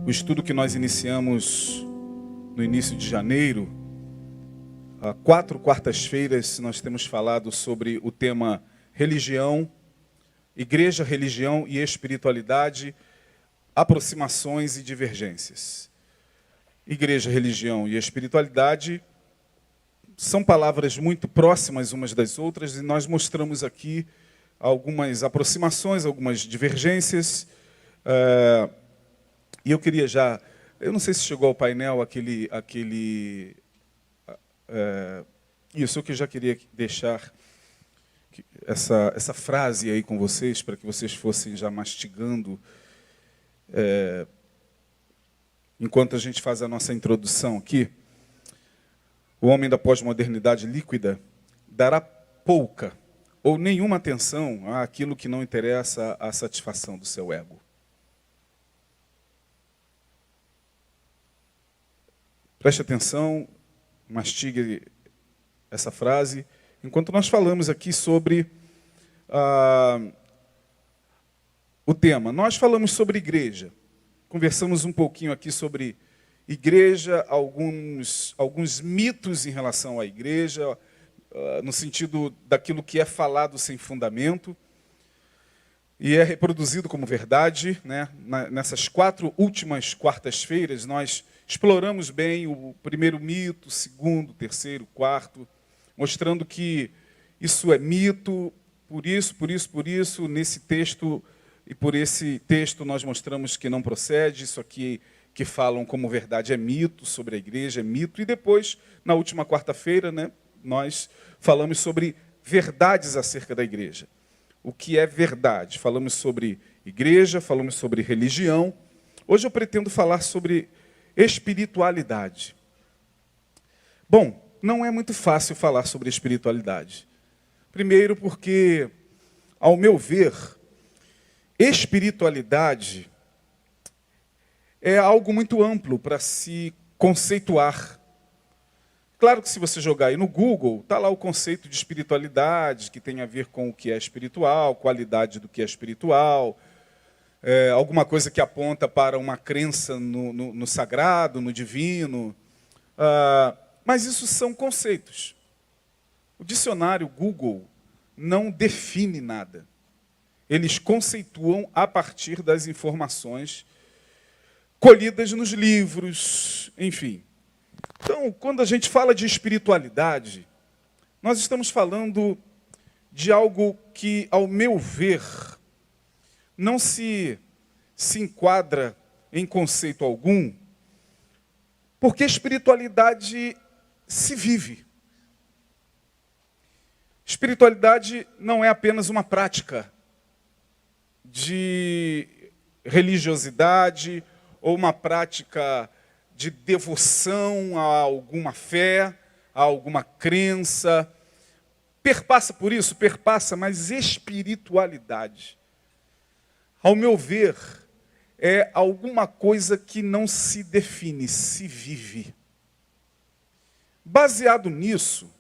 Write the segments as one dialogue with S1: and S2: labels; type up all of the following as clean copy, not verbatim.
S1: O estudo que nós iniciamos no início de janeiro, há 4 quartas-feiras, nós temos falado sobre o tema religião, igreja, religião e espiritualidade, aproximações e divergências. Igreja, religião e espiritualidade são palavras muito próximas umas das outras e nós mostramos aqui algumas aproximações, algumas divergências. E eu queria eu não sei se chegou ao painel isso, eu que já queria deixar essa frase aí com vocês, para que vocês fossem já mastigando, enquanto a gente faz a nossa introdução aqui. O homem da pós-modernidade líquida dará pouca ou nenhuma atenção àquilo que não interessa à satisfação do seu ego. Preste atenção, mastigue essa frase, enquanto nós falamos aqui sobre o tema. Nós falamos sobre igreja, conversamos um pouquinho aqui sobre igreja, alguns mitos em relação à igreja, no sentido daquilo que é falado sem fundamento, e é reproduzido como verdade, né? Nessas 4 últimas quartas-feiras, nós exploramos bem o primeiro mito, o segundo, o terceiro, o quarto, mostrando que isso é mito, por isso, nesse texto, e por esse texto nós mostramos que não procede, isso aqui que falam como verdade é mito, sobre a igreja é mito, e depois, na última quarta-feira, né, nós falamos sobre verdades acerca da igreja. O que é verdade? Falamos sobre igreja, falamos sobre religião. Hoje eu pretendo falar sobre espiritualidade. Bom, não é muito fácil falar sobre espiritualidade. Primeiro porque, ao meu ver, espiritualidade é algo muito amplo para se conceituar. Claro que se você jogar aí no Google, está lá o conceito de espiritualidade, que tem a ver com o que é espiritual, qualidade do que é espiritual, alguma coisa que aponta para uma crença no sagrado, no divino. Mas isso são conceitos. O dicionário Google não define nada. Eles conceituam a partir das informações colhidas nos livros, enfim. Então, quando a gente fala de espiritualidade, nós estamos falando de algo que, ao meu ver, não se enquadra em conceito algum, porque espiritualidade se vive. Espiritualidade não é apenas uma prática de religiosidade ou uma prática de devoção a alguma fé, a alguma crença. Perpassa por isso? Perpassa, mas espiritualidade, ao meu ver, é alguma coisa que não se define, se vive. Baseado nisso,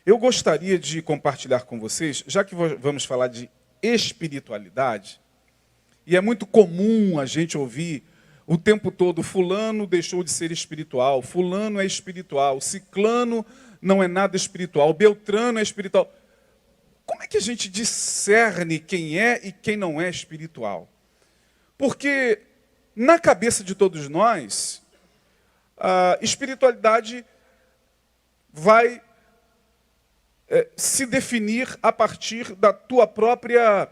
S1: eu gostaria de compartilhar com vocês, já que vamos falar de espiritualidade, e é muito comum a gente ouvir o tempo todo, fulano deixou de ser espiritual, fulano é espiritual, ciclano não é nada espiritual, beltrano é espiritual. Como é que a gente discerne quem é e quem não é espiritual? Porque na cabeça de todos nós, a espiritualidade vai se definir a partir da tua própria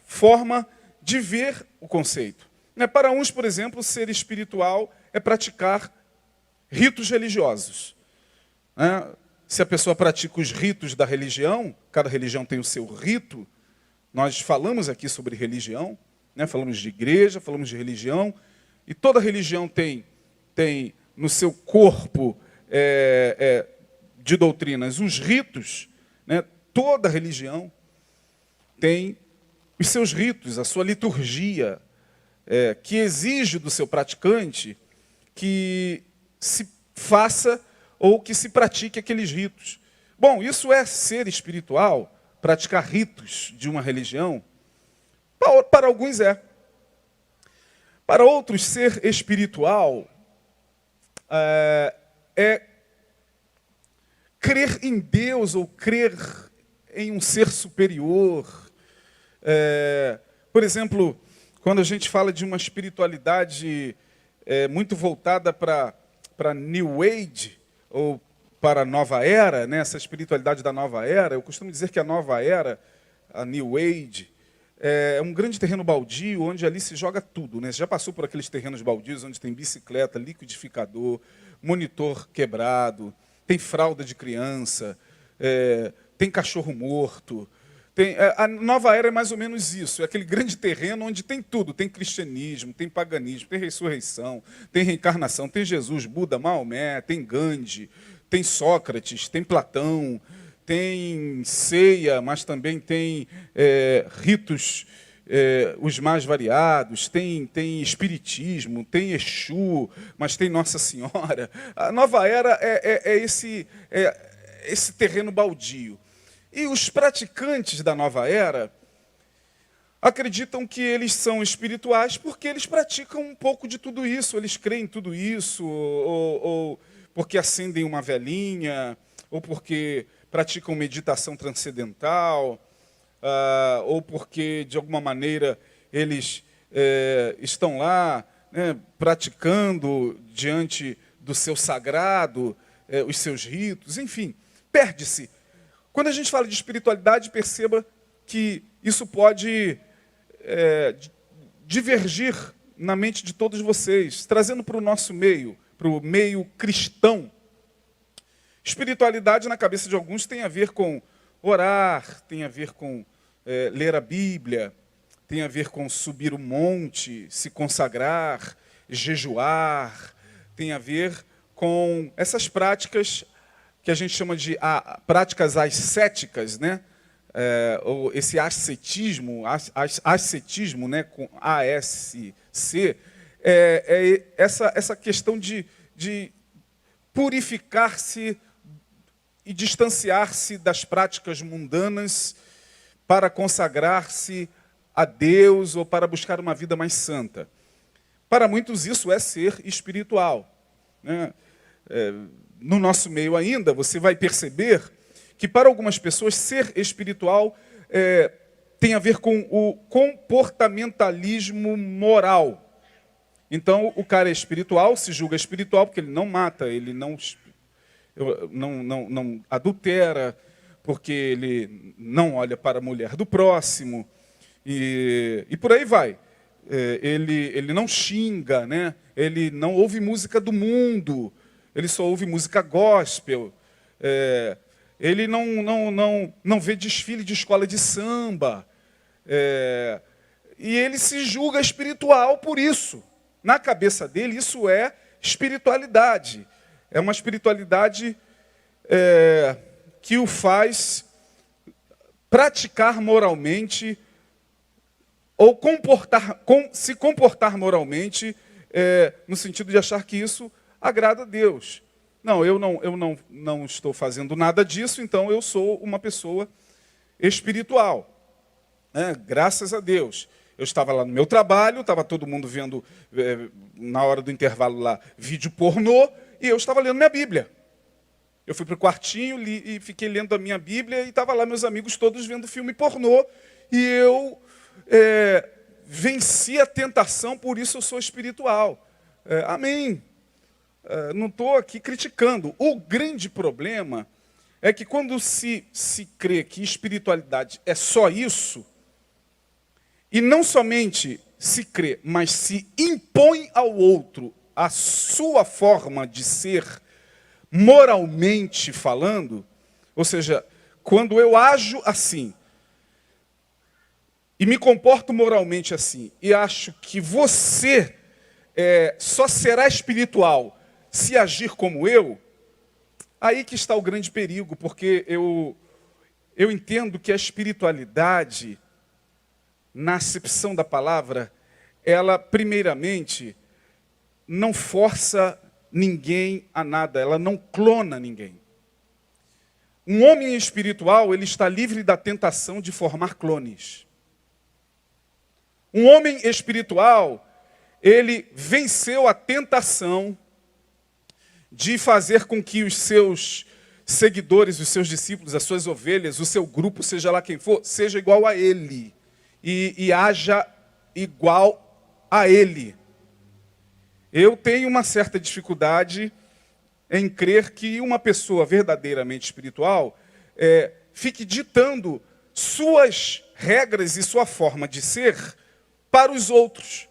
S1: forma de ver o conceito. Para uns, por exemplo, ser espiritual é praticar ritos religiosos. Se a pessoa pratica os ritos da religião, cada religião tem o seu rito. Nós falamos aqui sobre religião, falamos de igreja, falamos de religião, e toda religião tem no seu corpo de doutrinas os ritos. Toda religião tem os seus ritos, a sua liturgia, que exige do seu praticante que se faça ou que se pratique aqueles ritos. Bom, isso é ser espiritual, praticar ritos de uma religião? Para alguns é. Para outros, ser espiritual é crer em Deus ou crer em um ser superior. Por exemplo, quando a gente fala de uma espiritualidade muito voltada para New Age, ou para a nova era, né? Essa espiritualidade da nova era, eu costumo dizer que a nova era, a New Age, é um grande terreno baldio, onde ali se joga tudo, né? Você já passou por aqueles terrenos baldios, onde tem bicicleta, liquidificador, monitor quebrado, tem fralda de criança, tem cachorro morto. A nova era é mais ou menos isso, é aquele grande terreno onde tem tudo, tem cristianismo, tem paganismo, tem ressurreição, tem reencarnação, tem Jesus, Buda, Maomé, tem Gandhi, tem Sócrates, tem Platão, tem ceia, mas também tem ritos os mais variados, tem espiritismo, tem Exu, mas tem Nossa Senhora. A nova era é esse terreno baldio. E os praticantes da nova era acreditam que eles são espirituais porque eles praticam um pouco de tudo isso, eles creem em tudo isso, ou porque acendem uma velinha, ou porque praticam meditação transcendental, ou porque, de alguma maneira, eles estão lá, né, praticando diante do seu sagrado, os seus ritos, enfim, perde-se. Quando a gente fala de espiritualidade, perceba que isso pode divergir na mente de todos vocês, trazendo para o nosso meio, para o meio cristão. Espiritualidade, na cabeça de alguns, tem a ver com orar, tem a ver com ler a Bíblia, tem a ver com subir o monte, se consagrar, jejuar, tem a ver com essas práticas que a gente chama de práticas ascéticas, né? Ou esse ascetismo, né? Com ASC, essa questão de purificar-se e distanciar-se das práticas mundanas para consagrar-se a Deus ou para buscar uma vida mais santa. Para muitos isso é ser espiritual, né? No nosso meio ainda, você vai perceber que para algumas pessoas ser espiritual tem a ver com o comportamentalismo moral. Então, o cara é espiritual, se julga espiritual porque ele não mata, ele não adultera, porque ele não olha para a mulher do próximo, e por aí vai. Ele não xinga, né? Ele não ouve música do mundo, ele só ouve música gospel, ele não vê desfile de escola de samba, e ele se julga espiritual por isso. Na cabeça dele, isso é espiritualidade. É uma espiritualidade que o faz praticar moralmente ou se comportar moralmente, no sentido de achar que isso agrada a Deus. Não, eu não estou fazendo nada disso, então eu sou uma pessoa espiritual. Graças a Deus. Eu estava lá no meu trabalho, estava todo mundo vendo, na hora do intervalo lá, vídeo pornô, e eu estava lendo minha Bíblia. Eu fui para o quartinho e fiquei lendo a minha Bíblia, e estava lá meus amigos todos vendo filme pornô, e eu venci a tentação, por isso eu sou espiritual. Amém. Não estou aqui criticando. O grande problema é que quando se crê que espiritualidade é só isso, e não somente se crê, mas se impõe ao outro a sua forma de ser, moralmente falando, ou seja, quando eu ajo assim, e me comporto moralmente assim, e acho que você só será espiritual se agir como eu, aí que está o grande perigo, porque eu entendo que a espiritualidade, na acepção da palavra, ela, primeiramente, não força ninguém a nada, ela não clona ninguém. Um homem espiritual, ele está livre da tentação de formar clones. Um homem espiritual, ele venceu a tentação de fazer com que os seus seguidores, os seus discípulos, as suas ovelhas, o seu grupo, seja lá quem for, seja igual a ele e haja igual a ele. Eu tenho uma certa dificuldade em crer que uma pessoa verdadeiramente espiritual fique ditando suas regras e sua forma de ser para os outros.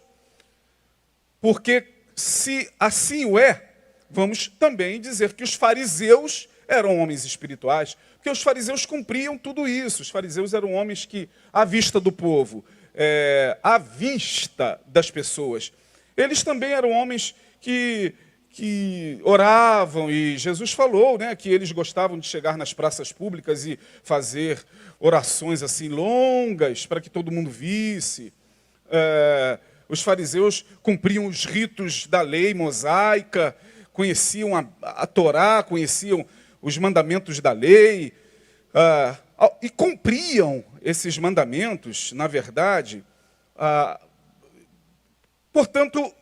S1: Porque se assim o é, vamos também dizer que os fariseus eram homens espirituais, porque os fariseus cumpriam tudo isso. Os fariseus eram homens que, à vista do povo, à vista das pessoas, eles também eram homens que oravam, e Jesus falou, né, que eles gostavam de chegar nas praças públicas e fazer orações assim longas para que todo mundo visse. Os fariseus cumpriam os ritos da lei mosaica, conheciam a Torá, conheciam os mandamentos da lei, e cumpriam esses mandamentos, na verdade. Portanto,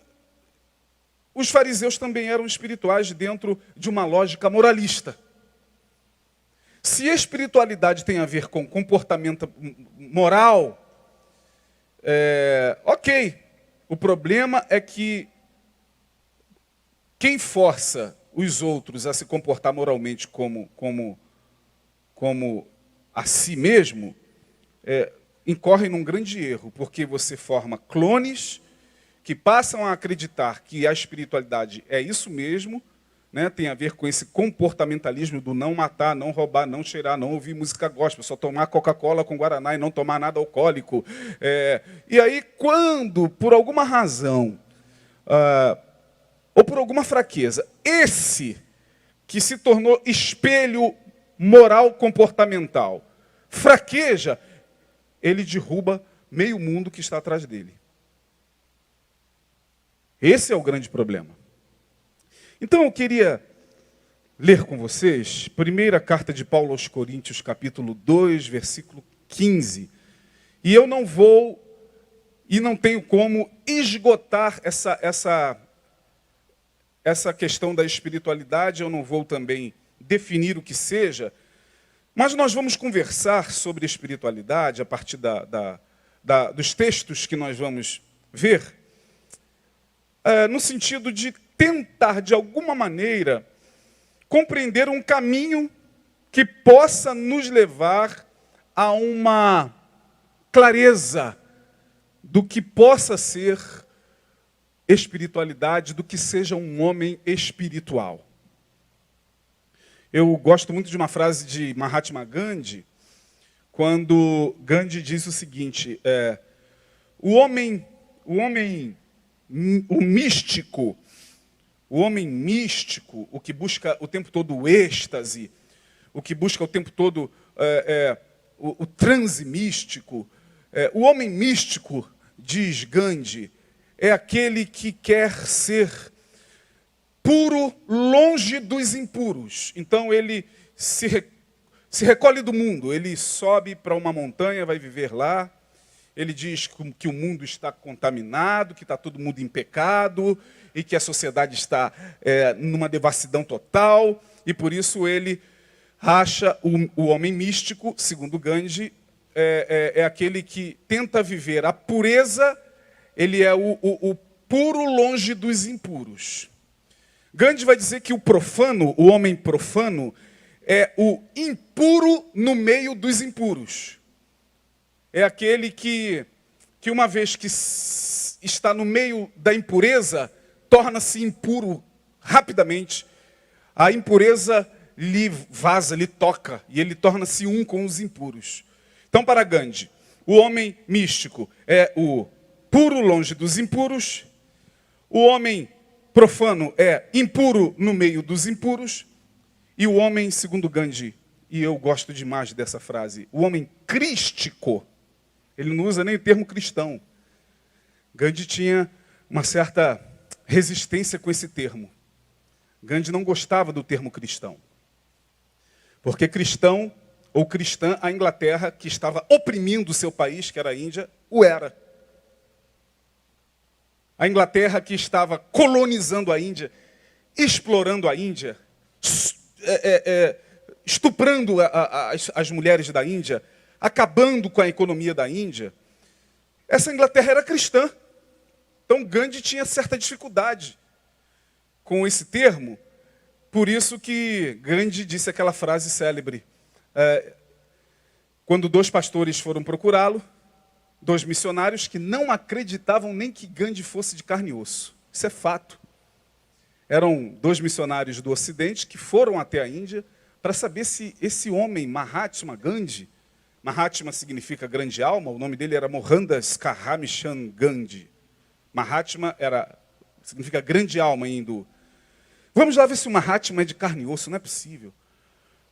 S1: os fariseus também eram espirituais dentro de uma lógica moralista. Se espiritualidade tem a ver com comportamento moral, ok. O problema é que quem força os outros a se comportar moralmente como a si mesmo, incorre num grande erro, porque você forma clones que passam a acreditar que a espiritualidade é isso mesmo, né? Tem a ver com esse comportamentalismo do não matar, não roubar, não cheirar, não ouvir música gospel, só tomar Coca-Cola com Guaraná e não tomar nada alcoólico. E aí, quando, por alguma razão, ou por alguma fraqueza, esse que se tornou espelho moral comportamental fraqueja, ele derruba meio mundo que está atrás dele. Esse é o grande problema. Então eu queria ler com vocês, primeira carta de Paulo aos Coríntios, capítulo 2, versículo 15. E eu não vou, e não tenho como esgotar essa questão da espiritualidade, eu não vou também definir o que seja, mas nós vamos conversar sobre espiritualidade a partir dos textos que nós vamos ver, no sentido de tentar, de alguma maneira, compreender um caminho que possa nos levar a uma clareza do que possa ser espiritualidade, do que seja um homem espiritual. Eu gosto muito de uma frase de Mahatma Gandhi, quando Gandhi diz o seguinte, o místico, o que busca o tempo todo o êxtase, o que busca o tempo todo o transe místico, o homem místico, diz Gandhi, é aquele que quer ser puro longe dos impuros. Então ele se recolhe do mundo, ele sobe para uma montanha, vai viver lá. Ele diz que o mundo está contaminado, que está todo mundo em pecado e que a sociedade está numa devassidão total. E por isso ele acha o homem místico, segundo Gandhi, é aquele que tenta viver a pureza, ele é o puro longe dos impuros. Gandhi vai dizer que o profano, o homem profano, é o impuro no meio dos impuros. É aquele que uma vez que está no meio da impureza, torna-se impuro rapidamente. A impureza lhe vaza, lhe toca, e ele torna-se um com os impuros. Então, para Gandhi, o homem místico é o puro longe dos impuros, o homem profano é impuro no meio dos impuros, e o homem, segundo Gandhi, e eu gosto demais dessa frase, o homem crístico, ele não usa nem o termo cristão. Gandhi tinha uma certa resistência com esse termo. Gandhi não gostava do termo cristão. Porque cristão ou cristã, a Inglaterra, que estava oprimindo o seu país, que era a Índia, o era. A Inglaterra que estava colonizando a Índia, explorando a Índia, estuprando as mulheres da Índia, acabando com a economia da Índia. Essa Inglaterra era cristã. Então Gandhi tinha certa dificuldade com esse termo. Por isso que Gandhi disse aquela frase célebre. Quando 2 pastores foram procurá-lo, 2 missionários que não acreditavam nem que Gandhi fosse de carne e osso. Isso é fato. Eram 2 missionários do Ocidente que foram até a Índia para saber se esse homem, Mahatma Gandhi, Mahatma significa grande alma, o nome dele era Mohandas Karamchand Gandhi. Mahatma significa grande alma em hindu. Vamos lá ver se o Mahatma é de carne e osso, não é possível.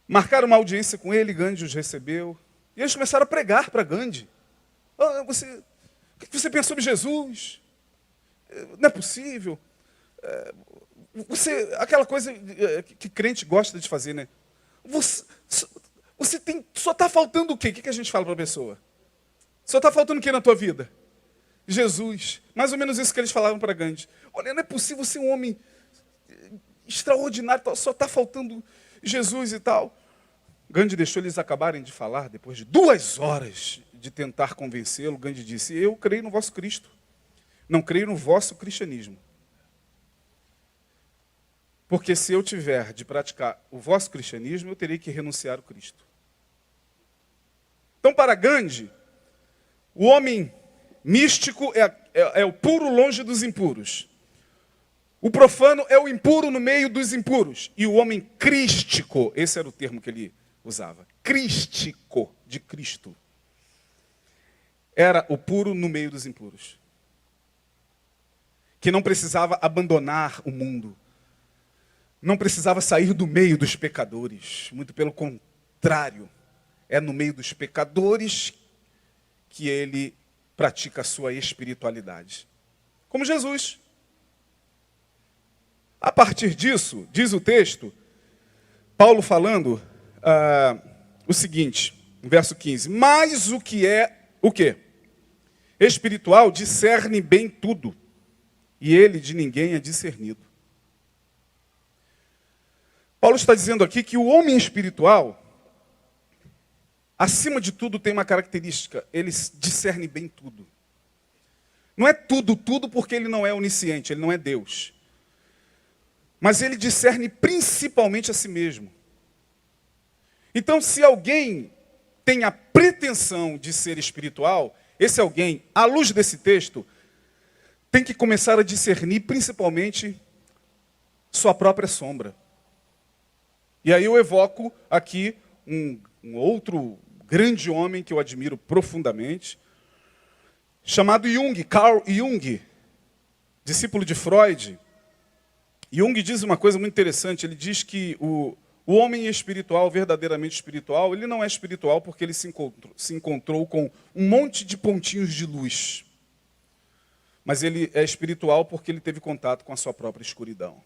S1: Marcaram uma audiência com ele, Gandhi os recebeu. E eles começaram a pregar para Gandhi. O que você pensa sobre Jesus? Não é possível. Aquela coisa que crente gosta de fazer, né? Só está faltando o quê? O que a gente fala para a pessoa? Só está faltando o que na tua vida? Jesus. Mais ou menos isso que eles falavam para Gandhi. Olha, não é possível ser um homem extraordinário, só está faltando Jesus e tal. Gandhi deixou eles acabarem de falar, depois de 2 horas de tentar convencê-lo. Gandhi disse: eu creio no vosso Cristo, não creio no vosso cristianismo. Porque se eu tiver de praticar o vosso cristianismo, eu terei que renunciar ao Cristo. Então, para Gandhi, o homem místico é o puro longe dos impuros. O profano é o impuro no meio dos impuros. E o homem crístico, esse era o termo que ele usava, crístico, de Cristo, era o puro no meio dos impuros. Que não precisava abandonar o mundo. Não precisava sair do meio dos pecadores. Muito pelo contrário. É no meio dos pecadores que ele pratica a sua espiritualidade. Como Jesus. A partir disso, diz o texto, Paulo falando o seguinte, no verso 15. Mas o que é o quê? Espiritual discerne bem tudo, e ele de ninguém é discernido. Paulo está dizendo aqui que o homem espiritual, acima de tudo, tem uma característica: ele discerne bem tudo. Não é tudo porque ele não é onisciente, ele não é Deus. Mas ele discerne principalmente a si mesmo. Então, se alguém tem a pretensão de ser espiritual, esse alguém, à luz desse texto, tem que começar a discernir principalmente sua própria sombra. E aí eu evoco aqui um outro grande homem que eu admiro profundamente, chamado Jung, Carl Jung, discípulo de Freud. Jung diz uma coisa muito interessante, ele diz que o homem espiritual, verdadeiramente espiritual, ele não é espiritual porque ele se encontrou com um monte de pontinhos de luz. Mas ele é espiritual porque ele teve contato com a sua própria escuridão.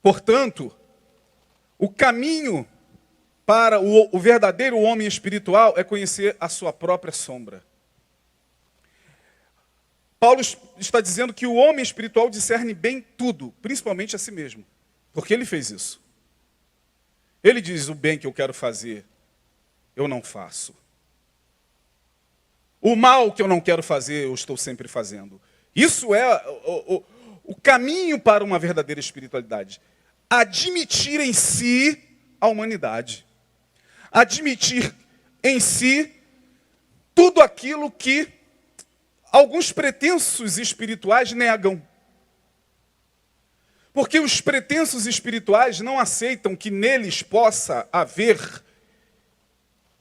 S1: Portanto, o caminho para o verdadeiro homem espiritual é conhecer a sua própria sombra. Paulo está dizendo que o homem espiritual discerne bem tudo, principalmente a si mesmo, porque ele fez isso. Ele diz: o bem que eu quero fazer, eu não faço. O mal que eu não quero fazer, eu estou sempre fazendo. Isso é o caminho para uma verdadeira espiritualidade. Admitir em si a humanidade. Admitir em si tudo aquilo que alguns pretensos espirituais negam. Porque os pretensos espirituais não aceitam que neles possa haver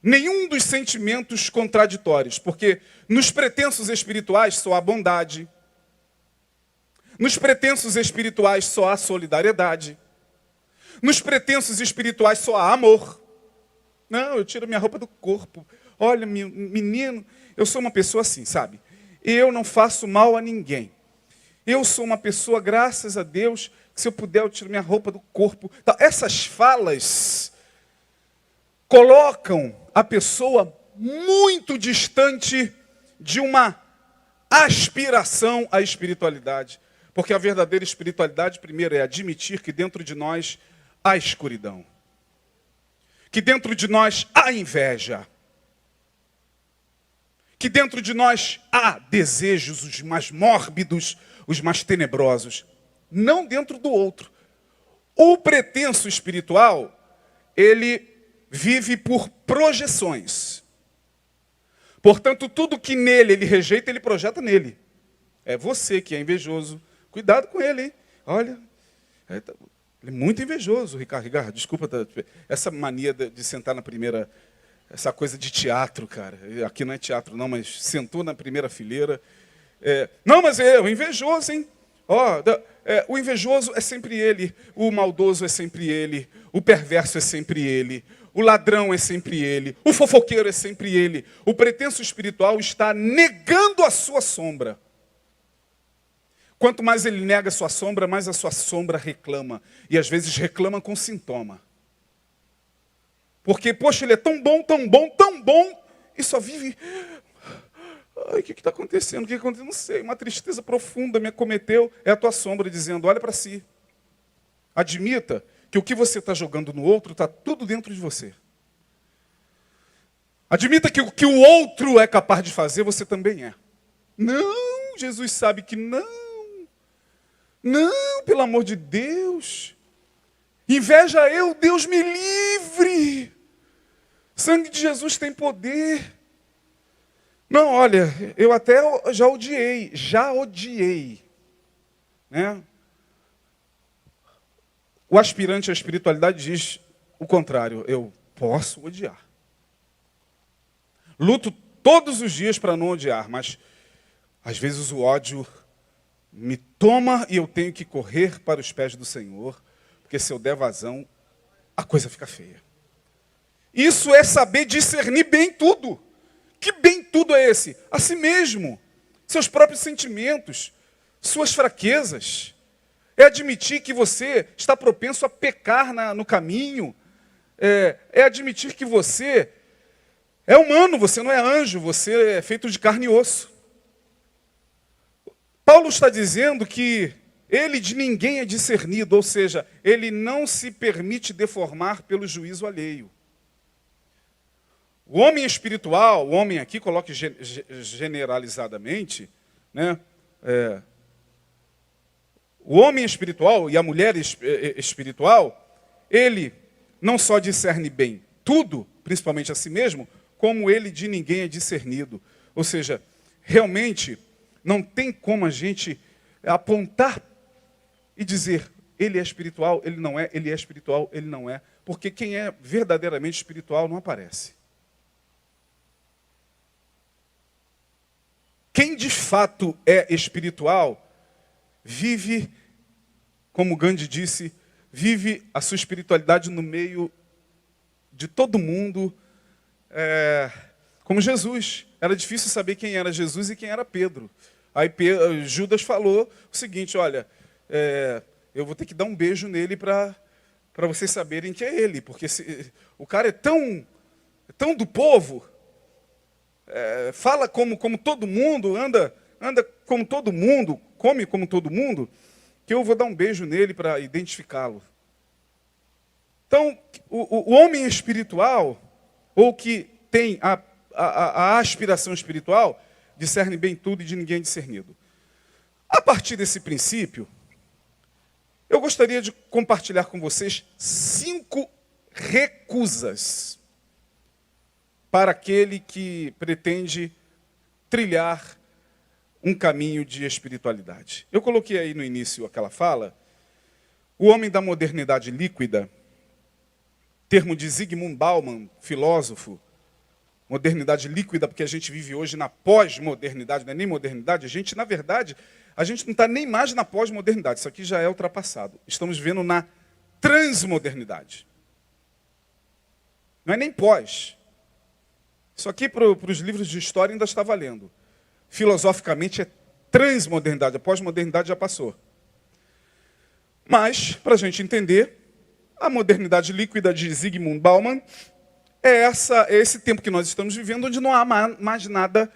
S1: nenhum dos sentimentos contraditórios. Porque nos pretensos espirituais só há bondade. Nos pretensos espirituais só há solidariedade. Nos pretensos espirituais só há amor. Não, eu tiro minha roupa do corpo. Olha, menino, eu sou uma pessoa assim, sabe? Eu não faço mal a ninguém. Eu sou uma pessoa, graças a Deus, que se eu puder eu tiro minha roupa do corpo. Essas falas colocam a pessoa muito distante de uma aspiração à espiritualidade. Porque a verdadeira espiritualidade, primeiro, é admitir que dentro de nós há escuridão. Que dentro de nós há inveja. Que dentro de nós há desejos os mais mórbidos, os mais tenebrosos. Não dentro do outro. O pretenso espiritual, ele vive por projeções. Portanto, tudo que nele ele rejeita, ele projeta nele. É você que é invejoso. Cuidado com ele, hein? Olha, ele é muito invejoso, Ricardo. Ricardo, desculpa, essa mania de sentar na primeira, essa coisa de teatro, cara. Aqui não é teatro não, mas sentou na primeira fileira. Não, mas é o invejoso, hein? O invejoso é sempre ele, o maldoso é sempre ele, o perverso é sempre ele, o ladrão é sempre ele, o fofoqueiro é sempre ele. O pretenso espiritual está negando a sua sombra. Quanto mais ele nega a sua sombra, mais a sua sombra reclama. E às vezes reclama com sintoma. Porque, poxa, ele é tão bom, tão bom, tão bom, e só vive... Ai, o que está acontecendo? O que aconteceu? Não sei, uma tristeza profunda me acometeu. É a tua sombra dizendo, olha para si. Admita que o que você está jogando no outro está tudo dentro de você. Admita que o que o outro é capaz de fazer, você também é. Não, Jesus sabe que não. Não, pelo amor de Deus. Inveja eu, Deus me livre. Sangue de Jesus tem poder. Não, olha, eu até já odiei. Né? O aspirante à espiritualidade diz o contrário, eu posso odiar. Luto todos os dias para não odiar, mas às vezes o ódio me toma e eu tenho que correr para os pés do Senhor, porque se eu der vazão, a coisa fica feia. Isso é saber discernir bem tudo. Que bem tudo é esse? A si mesmo, seus próprios sentimentos, suas fraquezas. É admitir que você está propenso a pecar no caminho. É admitir que você é humano, você não é anjo, você é feito de carne e osso. Paulo está dizendo que ele de ninguém é discernido, ou seja, ele não se permite deformar pelo juízo alheio. O homem espiritual, o homem aqui, coloque generalizadamente, né? O homem espiritual e a mulher espiritual, ele não só discerne bem tudo, principalmente a si mesmo, como ele de ninguém é discernido. Ou seja, realmente não tem como a gente apontar e dizer, ele é espiritual, ele não é, ele é espiritual, ele não é. Porque quem é verdadeiramente espiritual não aparece. Quem de fato é espiritual, vive, como Gandhi disse, vive a sua espiritualidade no meio de todo mundo, como Jesus. Era difícil saber quem era Jesus e quem era Pedro. Aí Judas falou o seguinte, olha, eu vou ter que dar um beijo nele para vocês saberem que é ele, porque o cara é tão do povo, fala como todo mundo, anda como todo mundo, come como todo mundo, que eu vou dar um beijo nele para identificá-lo. Então, o homem espiritual, ou que tem a aspiração espiritual, discerne bem tudo e de ninguém é discernido. A partir desse princípio, eu gostaria de compartilhar com vocês 5 recusas para aquele que pretende trilhar um caminho de espiritualidade. Eu coloquei aí no início aquela fala, o homem da modernidade líquida, termo de Zygmunt Bauman, filósofo, modernidade líquida, porque a gente vive hoje na pós-modernidade, não é nem modernidade, na verdade, a gente não está nem mais na pós-modernidade, isso aqui já é ultrapassado. Estamos vivendo na transmodernidade. Não é nem pós. Isso aqui para os livros de história ainda está valendo. Filosoficamente é transmodernidade, a pós-modernidade já passou. Mas, para a gente entender, a modernidade líquida de Zygmunt Bauman é esse tempo que nós estamos vivendo, onde não há mais nada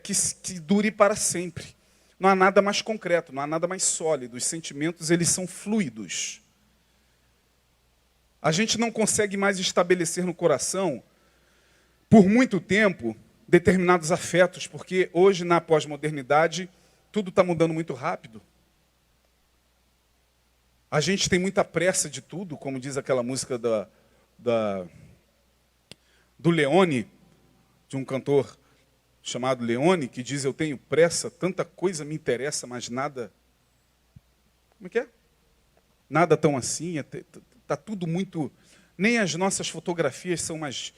S1: que dure para sempre. Não há nada mais concreto, não há nada mais sólido. Os sentimentos, eles são fluidos. A gente não consegue mais estabelecer no coração, por muito tempo, determinados afetos, porque hoje, na pós-modernidade, tudo está mudando muito rápido. A gente tem muita pressa de tudo, como diz aquela música do Leone, de um cantor chamado Leone, que diz: eu tenho pressa, tanta coisa me interessa, mas nada... Como é que é? Nada tão assim, está tudo muito... Nem as nossas fotografias são mais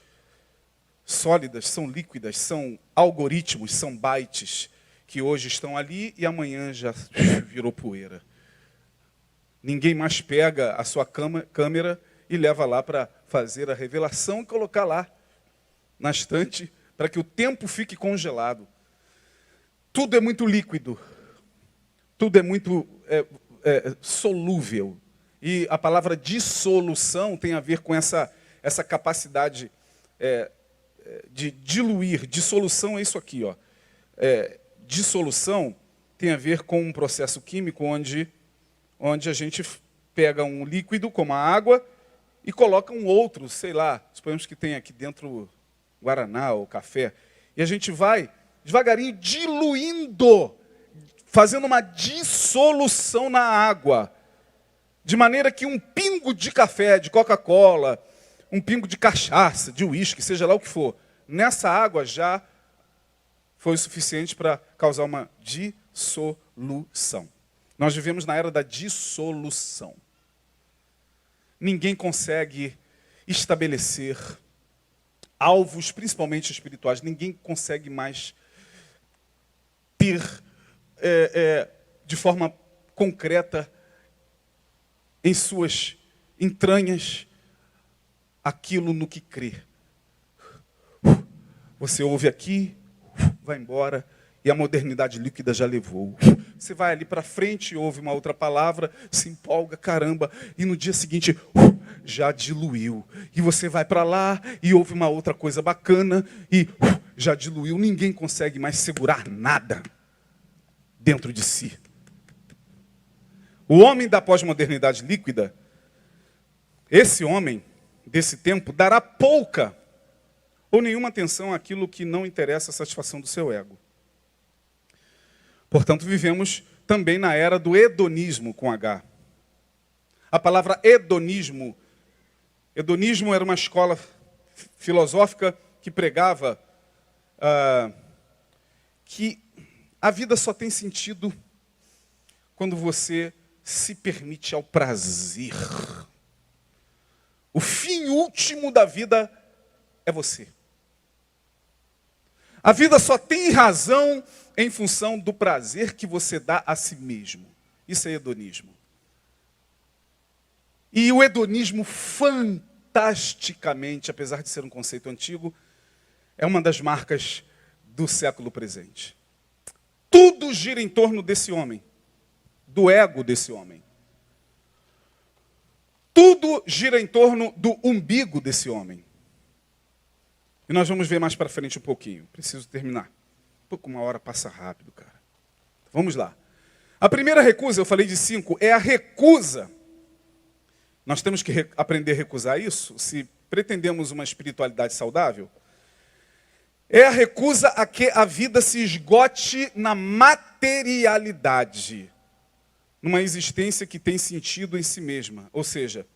S1: sólidas, são líquidas, são algoritmos, são bytes, que hoje estão ali e amanhã já virou poeira. Ninguém mais pega a sua câmera e leva lá para fazer a revelação e colocar lá na estante, para que o tempo fique congelado. Tudo é muito líquido, tudo é muito solúvel. E a palavra dissolução tem a ver com essa capacidade de diluir. Dissolução é isso aqui, ó. Dissolução tem a ver com um processo químico onde a gente pega um líquido, como a água, e coloca um outro, sei lá, suponhamos que tem aqui dentro guaraná ou café, e a gente vai devagarinho diluindo, fazendo uma dissolução na água, de maneira que um pingo de café, de Coca-Cola, um pingo de cachaça, de uísque, seja lá o que for, nessa água já foi o suficiente para causar uma dissolução. Nós vivemos na era da dissolução. Ninguém consegue estabelecer alvos, principalmente espirituais. Ninguém consegue mais ter, de forma concreta, em suas entranhas, aquilo no que crê. Você ouve aqui, vai embora, e a modernidade líquida já levou. Você vai ali para frente, ouve uma outra palavra, se empolga, caramba, e no dia seguinte já diluiu. E você vai para lá e ouve uma outra coisa bacana e já diluiu. Ninguém consegue mais segurar nada dentro de si. O homem da pós-modernidade líquida, esse homem desse tempo, dará pouca ou nenhuma atenção àquilo que não interessa a satisfação do seu ego. Portanto, vivemos também na era do hedonismo com H. A palavra hedonismo era uma escola filosófica que pregava que a vida só tem sentido quando você se permite ao prazer. O fim último da vida é você. A vida só tem razão em função do prazer que você dá a si mesmo. Isso é hedonismo. E o hedonismo, fantasticamente, apesar de ser um conceito antigo, é uma das marcas do século presente. Tudo gira em torno desse homem, do ego desse homem. Tudo gira em torno do umbigo desse homem. E nós vamos ver mais para frente um pouquinho. Preciso terminar. Uma hora passa rápido, cara. Vamos lá. A primeira recusa, eu falei de 5, é a recusa. Nós temos que aprender a recusar isso, se pretendemos uma espiritualidade saudável. É a recusa a que a vida se esgote na materialidade, numa existência que tem sentido em si mesma. Ou seja,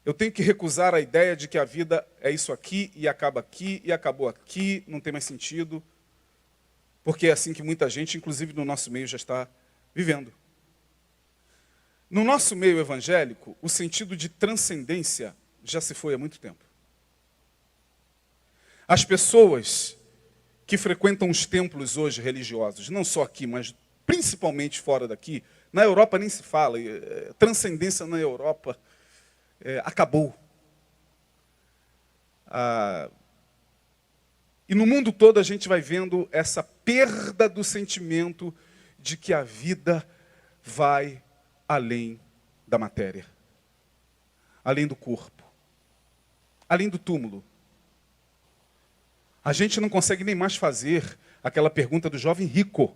S1: eu tenho que recusar a ideia de que a vida é isso aqui, e acaba aqui, e acabou aqui, não tem mais sentido, porque é assim que muita gente, inclusive no nosso meio, já está vivendo. No nosso meio evangélico, o sentido de transcendência já se foi há muito tempo. As pessoas que frequentam os templos hoje religiosos, não só aqui, mas principalmente fora daqui, na Europa nem se fala, transcendência na Europa acabou. E no mundo todo a gente vai vendo essa perda do sentimento de que a vida vai além da matéria, além do corpo, além do túmulo. A gente não consegue nem mais fazer aquela pergunta do jovem rico.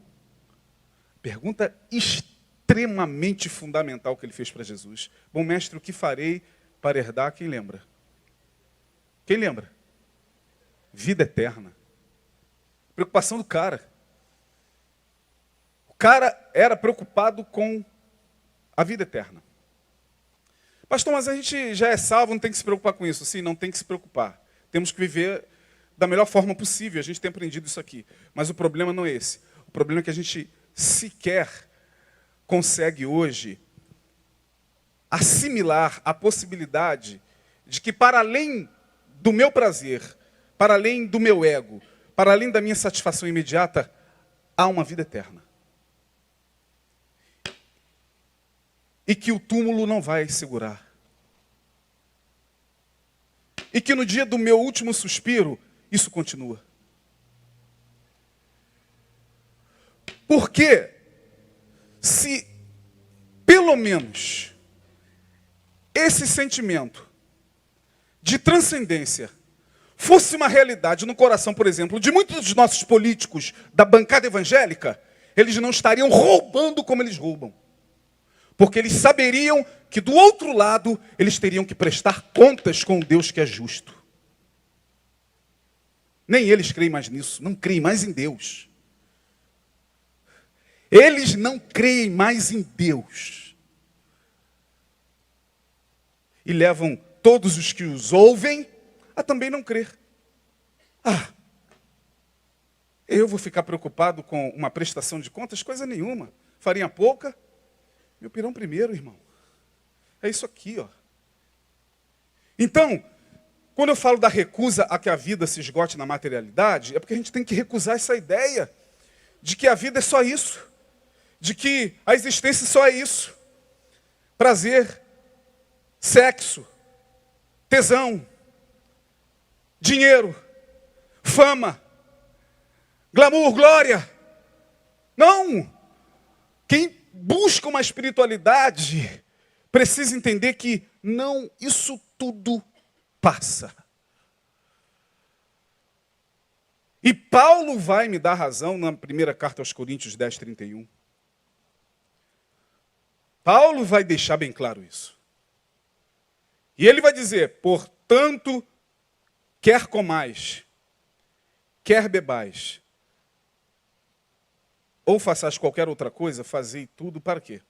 S1: Pergunta extremamente fundamental que ele fez para Jesus. Bom mestre, o que farei para herdar? Quem lembra? Quem lembra? Vida eterna. Preocupação do cara. O cara era preocupado com a vida eterna. Pastor, mas a gente já é salvo, não tem que se preocupar com isso. Sim, não tem que se preocupar. Temos que viver da melhor forma possível. A gente tem aprendido isso aqui. Mas o problema não é esse. O problema é que a gente sequer consegue hoje assimilar a possibilidade de que, para além do meu prazer, para além do meu ego, para além da minha satisfação imediata, há uma vida eterna. E que o túmulo não vai segurar. E que no dia do meu último suspiro, isso continua. Porque se, pelo menos, esse sentimento de transcendência fosse uma realidade no coração, por exemplo, de muitos dos nossos políticos da bancada evangélica, eles não estariam roubando como eles roubam. Porque eles saberiam que do outro lado eles teriam que prestar contas com o Deus que é justo. Nem eles creem mais nisso, não creem mais em Deus. Eles não creem mais em Deus. E levam todos os que os ouvem a também não crer. Eu vou ficar preocupado com uma prestação de contas? Coisa nenhuma. Farinha pouca, meu pirão primeiro, irmão. É isso aqui, ó. Então, quando eu falo da recusa a que a vida se esgote na materialidade, é porque a gente tem que recusar essa ideia de que a vida é só isso. De que a existência só é isso. Prazer, sexo, tesão, dinheiro, fama, glamour, glória. Não! Quem busca uma espiritualidade precisa entender que não, isso tudo passa. E Paulo vai me dar razão na primeira carta aos Coríntios 10:31. Paulo vai deixar bem claro isso. E ele vai dizer, portanto, quer comais, quer bebais, ou façais qualquer outra coisa, fazei tudo para quê?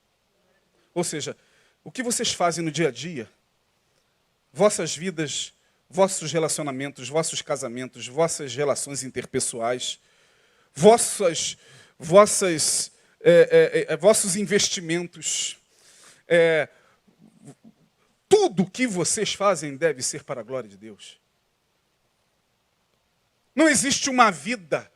S1: Ou seja, o que vocês fazem no dia a dia, vossas vidas, vossos relacionamentos, vossos casamentos, vossas relações interpessoais, vossos investimentos, tudo que vocês fazem deve ser para a glória de Deus. Não existe uma vida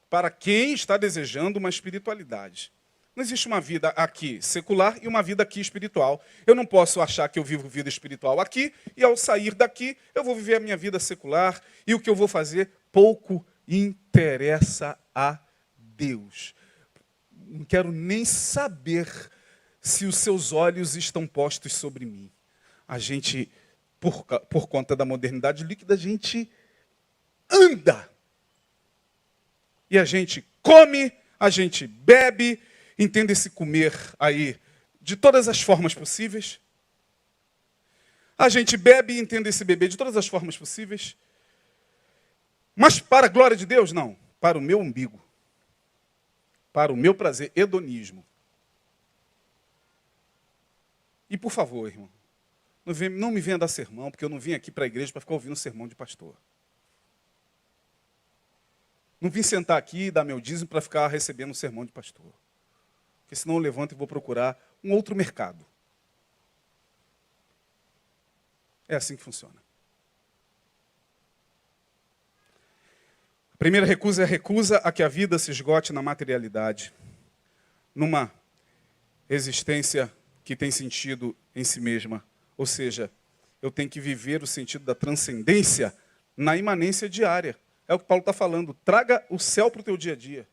S1: para quem está desejando uma espiritualidade. Não existe uma vida aqui secular e uma vida aqui espiritual. Eu não posso achar que eu vivo vida espiritual aqui e ao sair daqui eu vou viver a minha vida secular e o que eu vou fazer pouco interessa a Deus. Não quero nem saber se os seus olhos estão postos sobre mim. A gente, por conta da modernidade líquida, a gente anda. E a gente come, a gente bebe, entende esse comer aí de todas as formas possíveis. A gente bebe e entende esse beber de todas as formas possíveis. Mas para a glória de Deus, não. Para o meu umbigo. Para o meu prazer, hedonismo. E por favor, irmão, não me venha dar sermão, porque eu não vim aqui para a igreja para ficar ouvindo sermão de pastor. Não vim sentar aqui e dar meu dízimo para ficar recebendo um sermão de pastor. Porque senão eu levanto e vou procurar um outro mercado. É assim que funciona. A primeira recusa é a recusa a que a vida se esgote na materialidade. Numa existência que tem sentido em si mesma. Ou seja, eu tenho que viver o sentido da transcendência na imanência diária. É o que Paulo está falando. Traga o céu para o teu dia a dia.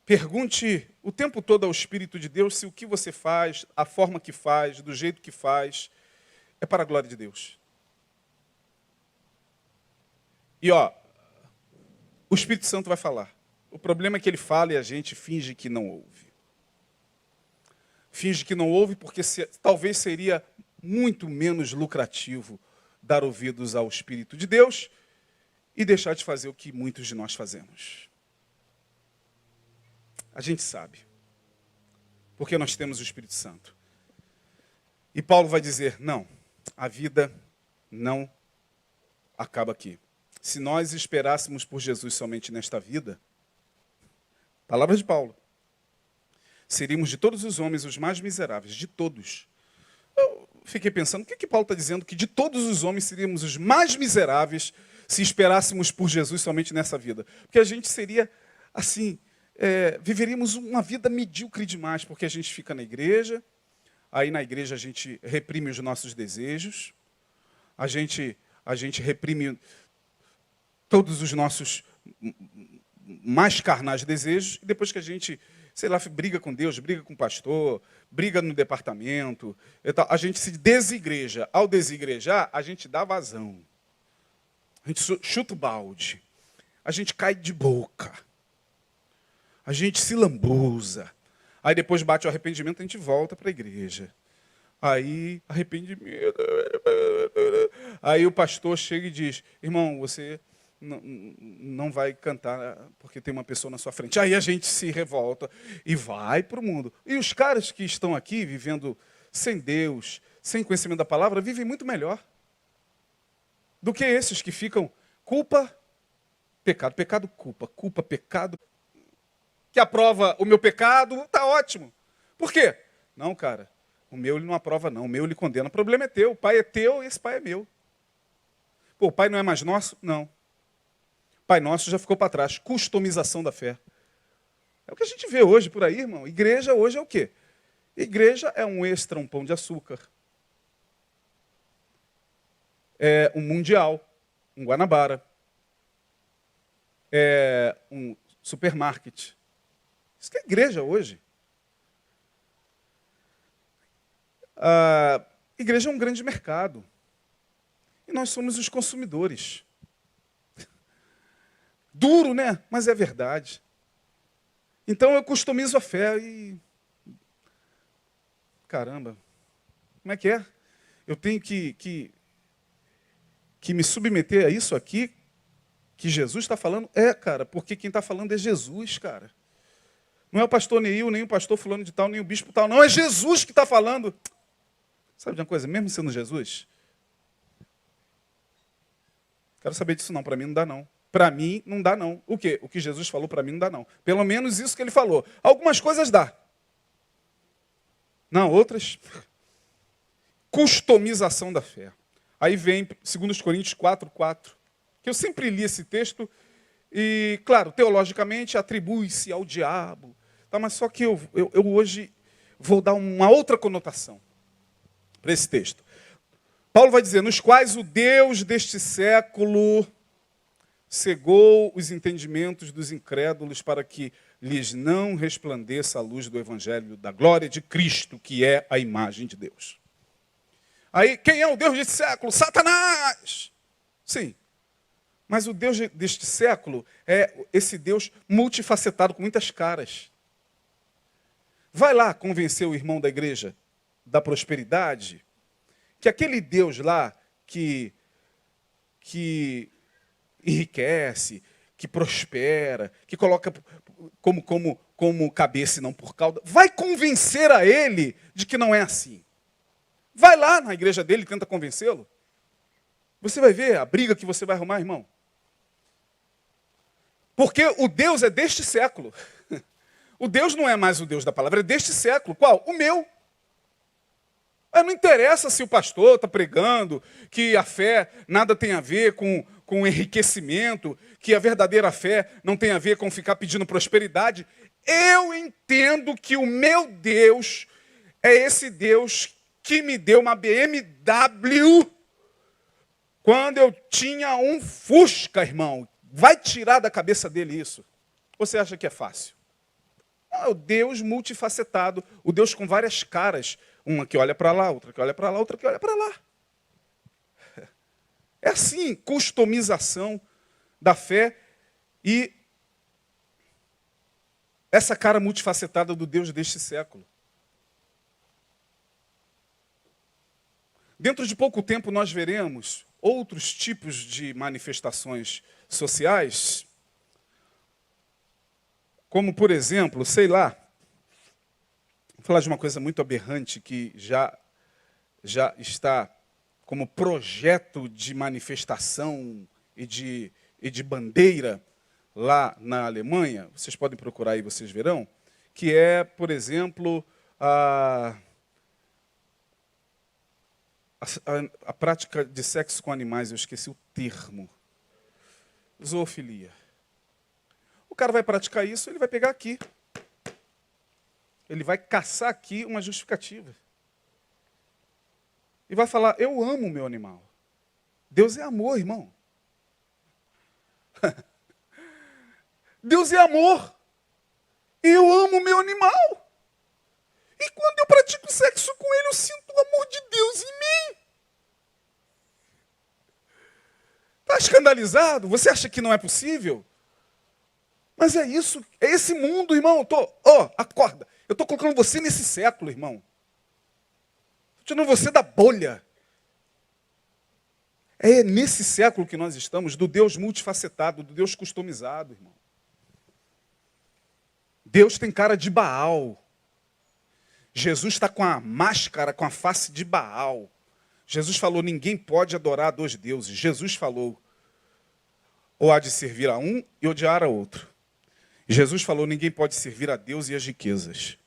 S1: Pergunte o tempo todo ao Espírito de Deus se o que você faz, a forma que faz, do jeito que faz, é para a glória de Deus. E o Espírito Santo vai falar. O problema é que ele fala e a gente finge que não ouve. Finge que não ouve porque talvez seria muito menos lucrativo dar ouvidos ao Espírito de Deus e deixar de fazer o que muitos de nós fazemos. A gente sabe. Porque nós temos o Espírito Santo. E Paulo vai dizer, não, a vida não acaba aqui. Se nós esperássemos por Jesus somente nesta vida, palavras de Paulo, seríamos de todos os homens os mais miseráveis, de todos. Eu fiquei pensando, o que Paulo está dizendo? Que de todos os homens seríamos os mais miseráveis se esperássemos por Jesus somente nessa vida. Porque a gente seria, assim, viveríamos uma vida medíocre demais, porque a gente fica na igreja, aí na igreja a gente reprime os nossos desejos, a gente reprime todos os nossos mais carnais desejos, e depois que a gente, sei lá, briga com Deus, briga com o pastor, briga no departamento, a gente se desigreja. Ao desigrejar, a gente dá vazão. A gente chuta o balde. A gente cai de boca. A gente se lambuza. Aí depois bate o arrependimento, a gente volta para a igreja. Aí, arrependimento. Aí o pastor chega e diz, irmão, você não vai cantar porque tem uma pessoa na sua frente. Aí a gente se revolta e vai para o mundo. E os caras que estão aqui vivendo sem Deus, sem conhecimento da palavra, vivem muito melhor do que esses que ficam culpa, pecado, pecado, culpa, culpa, pecado. Que aprova o meu pecado, está ótimo. Por quê? Não, cara, o meu ele não aprova não, o meu ele condena. O problema é teu, o pai é teu e esse pai é meu. Pô, o pai não é mais nosso? Não. Pai Nosso já ficou para trás. Customização da fé. É o que a gente vê hoje por aí, irmão. Igreja hoje é o quê? Igreja é um extra, um pão de açúcar. É um mundial, um Guanabara. É um supermarket. Isso que é igreja hoje. A igreja é um grande mercado. E nós somos os consumidores. Duro, né? Mas é verdade. Então eu customizo a fé e... Caramba, como é que é? Eu tenho que me submeter a isso aqui que Jesus está falando? Cara, porque quem está falando é Jesus, cara. Não é o pastor Neil, nem o pastor fulano de tal, nem o bispo tal. Não, é Jesus que está falando. Sabe de uma coisa? Mesmo sendo Jesus, quero saber disso não, para mim não dá não. Para mim, não dá não. O quê? O que Jesus falou para mim não dá não. Pelo menos isso que ele falou. Algumas coisas dá. Não, outras... Customização da fé. Aí vem 2 Coríntios 4:4, que eu sempre li esse texto e, claro, teologicamente atribui-se ao diabo. Tá, mas só que eu hoje vou dar uma outra conotação para esse texto. Paulo vai dizer, nos quais o Deus deste século cegou os entendimentos dos incrédulos para que lhes não resplandeça a luz do Evangelho da glória de Cristo, que é a imagem de Deus. Aí, quem é o Deus deste século? Satanás! Sim, mas o Deus deste século é esse Deus multifacetado, com muitas caras. Vai lá convencer o irmão da igreja da prosperidade, que aquele Deus lá que enriquece, que prospera, que coloca como cabeça e não por cauda, vai convencer a ele de que não é assim. Vai lá na igreja dele e tenta convencê-lo. Você vai ver a briga que você vai arrumar, irmão. Porque o Deus é deste século. O Deus não é mais o Deus da palavra, é deste século. Qual? O meu. Não interessa se o pastor está pregando que a fé nada tem a ver com enriquecimento, que a verdadeira fé não tem a ver com ficar pedindo prosperidade. Eu entendo que o meu Deus é esse Deus que me deu uma BMW quando eu tinha um Fusca, irmão. Vai tirar da cabeça dele isso. Você acha que é fácil? O Deus multifacetado, o Deus com várias caras. Uma que olha para lá, outra que olha para lá, outra que olha para lá. É assim, customização da fé e essa cara multifacetada do Deus deste século. Dentro de pouco tempo nós veremos outros tipos de manifestações sociais, como, por exemplo, sei lá, vou falar de uma coisa muito aberrante que já está como projeto de manifestação e de bandeira lá na Alemanha, vocês podem procurar aí, vocês verão, que é, por exemplo, a prática de sexo com animais, eu esqueci o termo. Zoofilia. O cara vai praticar isso, ele vai pegar aqui. Ele vai caçar aqui uma justificativa. E vai falar, eu amo o meu animal. Deus é amor, irmão. Deus é amor. Eu amo o meu animal. E quando eu pratico sexo com ele, eu sinto o amor de Deus em mim. Está escandalizado? Você acha que não é possível? Mas é isso, é esse mundo, irmão. Acorda. Eu estou colocando você nesse século, irmão. Estou tirando você da bolha. É nesse século que nós estamos, do Deus multifacetado, do Deus customizado, irmão. Deus tem cara de Baal. Jesus está com a máscara, com a face de Baal. Jesus falou, ninguém pode adorar a dois deuses. Jesus falou, ou há de servir a um e odiar a outro. Jesus falou, ninguém pode servir a Deus e as riquezas.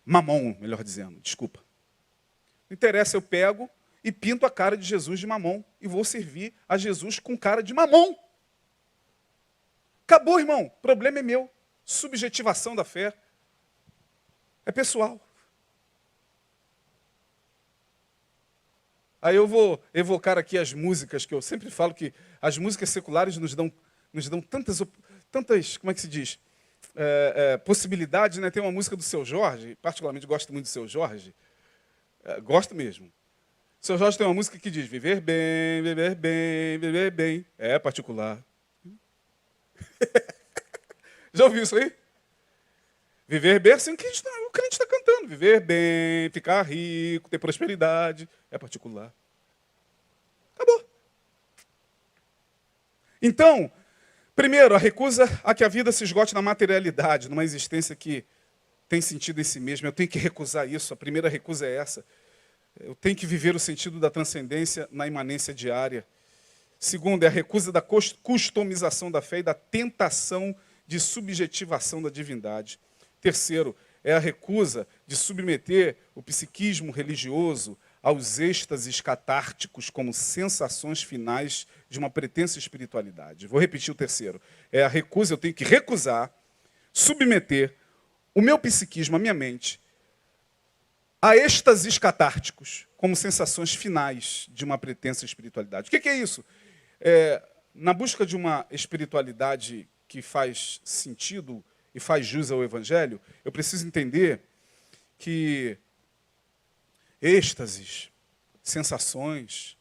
S1: Mamon, melhor dizendo, desculpa. Não interessa, eu pego e pinto a cara de Jesus de mamon e vou servir a Jesus com cara de mamon. Acabou, irmão. O problema é meu. Subjetivação da fé. É pessoal. Aí eu vou evocar aqui as músicas, que eu sempre falo que as músicas seculares nos dão tantas, como é que se diz? Possibilidades, né? Tem uma música do Seu Jorge, particularmente gosto muito do Seu Jorge, gosto mesmo. O Seu Jorge tem uma música que diz, viver bem, viver bem, viver bem, é particular. Já ouviu isso aí? Viver bem, assim, o crente está cantando. Viver bem, ficar rico, ter prosperidade, é particular. Acabou. Então, primeiro, a recusa a que a vida se esgote na materialidade, numa existência que tem sentido em si mesma. Eu tenho que recusar isso. A primeira recusa é essa. Eu tenho que viver o sentido da transcendência na imanência diária. Segundo, é a recusa da customização da fé e da tentação de subjetivação da divindade. Terceiro, é a recusa de submeter o psiquismo religioso aos êxtases catárticos como sensações finais de uma pretensa espiritualidade. Vou repetir o terceiro. É a recusa, eu tenho que recusar, submeter o meu psiquismo, a minha mente, a êxtases catárticos como sensações finais de uma pretensa espiritualidade. O que é isso? Na busca de uma espiritualidade que faz sentido e faz jus ao Evangelho, eu preciso entender que êxtases, sensações,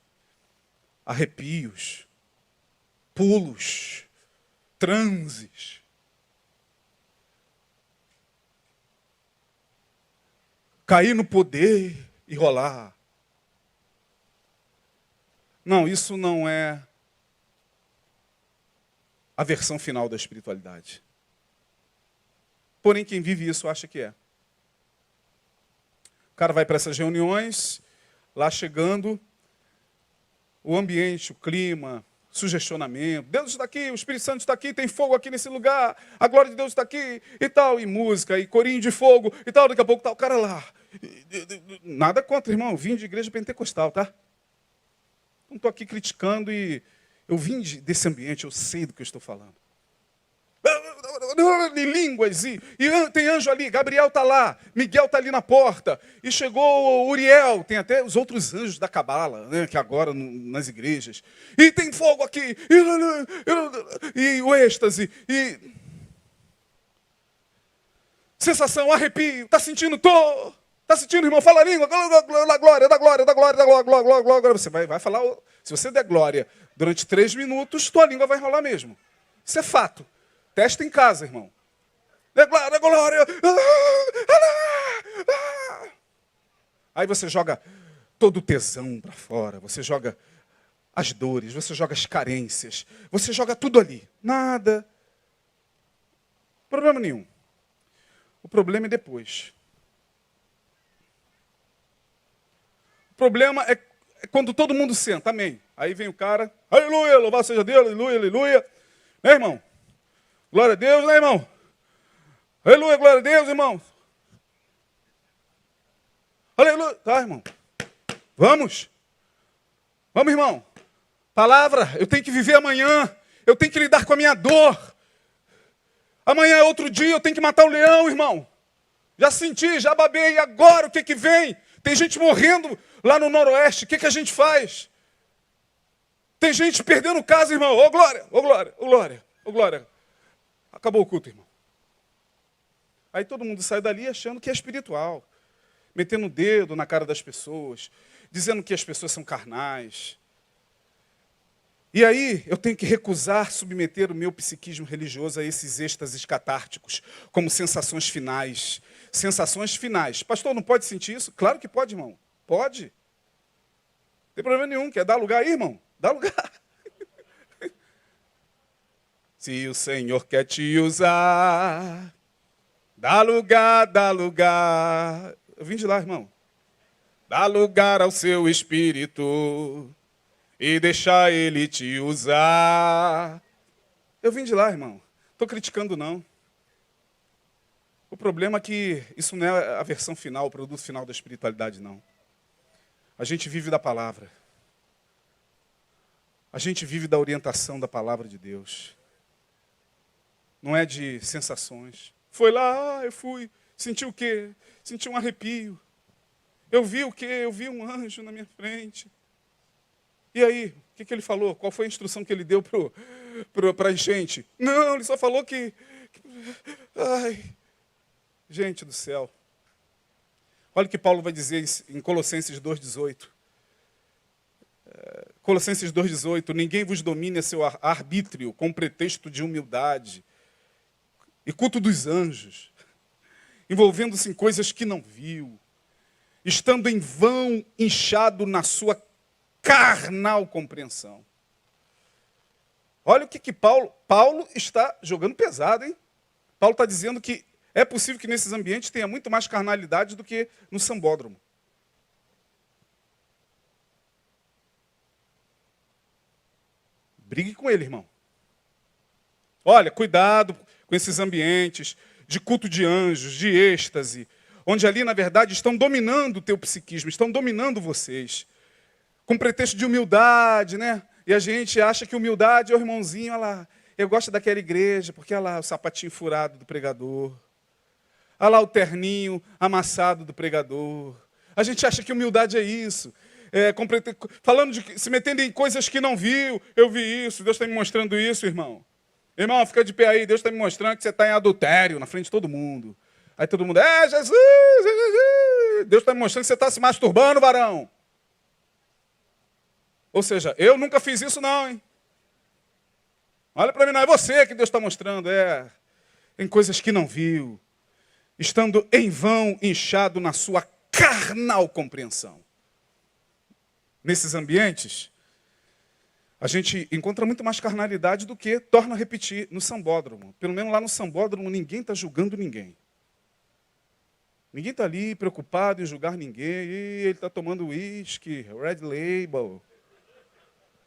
S1: arrepios, pulos, transes, cair no poder e rolar. Não, isso não é a versão final da espiritualidade. Porém, quem vive isso acha que é. O cara vai para essas reuniões, lá chegando, o ambiente, o clima, sugestionamento. Deus está aqui, o Espírito Santo está aqui, tem fogo aqui nesse lugar, a glória de Deus está aqui e tal, e música, e corinho de fogo e tal, daqui a pouco está o cara lá. Nada contra, irmão, eu vim de igreja pentecostal, tá? Não estou aqui criticando e eu vim desse ambiente, eu sei do que eu estou falando. Em línguas, e tem anjo ali, Gabriel está lá, Miguel está ali na porta, e chegou Uriel, tem até os outros anjos da Cabala, né, que agora nas igrejas, e tem fogo aqui, e o êxtase, e sensação, arrepio, está sentindo, está sentindo, irmão, fala a língua, da glória, você vai falar, se você der glória Durante 3 minutos, tua língua vai enrolar mesmo. Isso é fato. Testa em casa, irmão. Declara glória. Aí você joga todo o tesão para fora. Você joga as dores, você joga as carências. Você joga tudo ali. Nada. Problema nenhum. O problema é depois. O problema é quando todo mundo senta, amém. Aí vem o cara, aleluia, louvado seja Deus, aleluia, aleluia. Né, irmão? Glória a Deus, né, irmão? Aleluia, glória a Deus, irmão. Aleluia. Tá, irmão. Vamos. Vamos, irmão. Palavra, eu tenho que viver amanhã. Eu tenho que lidar com a minha dor. Amanhã é outro dia, eu tenho que matar o leão, irmão. Já senti, já babei. E agora o que vem? Tem gente morrendo lá no Noroeste. O que a gente faz? Tem gente perdendo casa, irmão. Ô glória, ô glória, ô glória, ô glória. Acabou o culto, irmão. Aí todo mundo sai dali achando que é espiritual. Metendo o dedo na cara das pessoas. Dizendo que as pessoas são carnais. E aí eu tenho que recusar submeter o meu psiquismo religioso a esses êxtases catárticos, como sensações finais. Sensações finais. Pastor, não pode sentir isso? Claro que pode, irmão. Pode. Não tem problema nenhum. Quer dar lugar aí, irmão? Dá lugar. Se o Senhor quer te usar, dá lugar, dá lugar. Eu vim de lá, irmão. Dá lugar ao seu espírito e deixar ele te usar. Eu vim de lá, irmão. Estou criticando, não. O problema é que isso não é a versão final, o produto final da espiritualidade, não. A gente vive da palavra. A gente vive da orientação da palavra de Deus. Não é de sensações. Foi lá, eu fui, senti o quê? Senti um arrepio. Eu vi o quê? Eu vi um anjo na minha frente. E aí, o que ele falou? Qual foi a instrução que ele deu para a gente? Não, ele só falou que... Ai, gente do céu. Olha o que Paulo vai dizer em Colossenses 2,18. Colossenses 2,18. Ninguém vos domine a seu arbítrio com pretexto de humildade e culto dos anjos, envolvendo-se em coisas que não viu, estando em vão inchado na sua carnal compreensão. Olha o que Paulo está jogando pesado, hein? Paulo está dizendo que é possível que nesses ambientes tenha muito mais carnalidade do que no sambódromo. Brigue com ele, irmão. Olha, cuidado com esses ambientes de culto de anjos, de êxtase, onde ali, na verdade, estão dominando o teu psiquismo, estão dominando vocês. Com pretexto de humildade, né? E a gente acha que humildade é o irmãozinho, olha lá, eu gosto daquela igreja, porque olha lá o sapatinho furado do pregador. Olha lá o terninho amassado do pregador. A gente acha que humildade é isso. Falando se metendo em coisas que não viu. Eu vi isso, Deus está me mostrando isso, irmão. Irmão, fica de pé aí, Deus está me mostrando que você está em adultério na frente de todo mundo. Aí todo mundo, Jesus, Jesus. Deus está me mostrando que você está se masturbando, varão. Ou seja, eu nunca fiz isso não, hein? Olha para mim, não é você que Deus está mostrando, em coisas que não viu, estando em vão inchado na sua carnal compreensão. Nesses ambientes, a gente encontra muito mais carnalidade do que, torna a repetir, no sambódromo. Pelo menos lá no sambódromo ninguém está julgando ninguém. Ninguém está ali preocupado em julgar ninguém. E ele está tomando uísque, Red Label,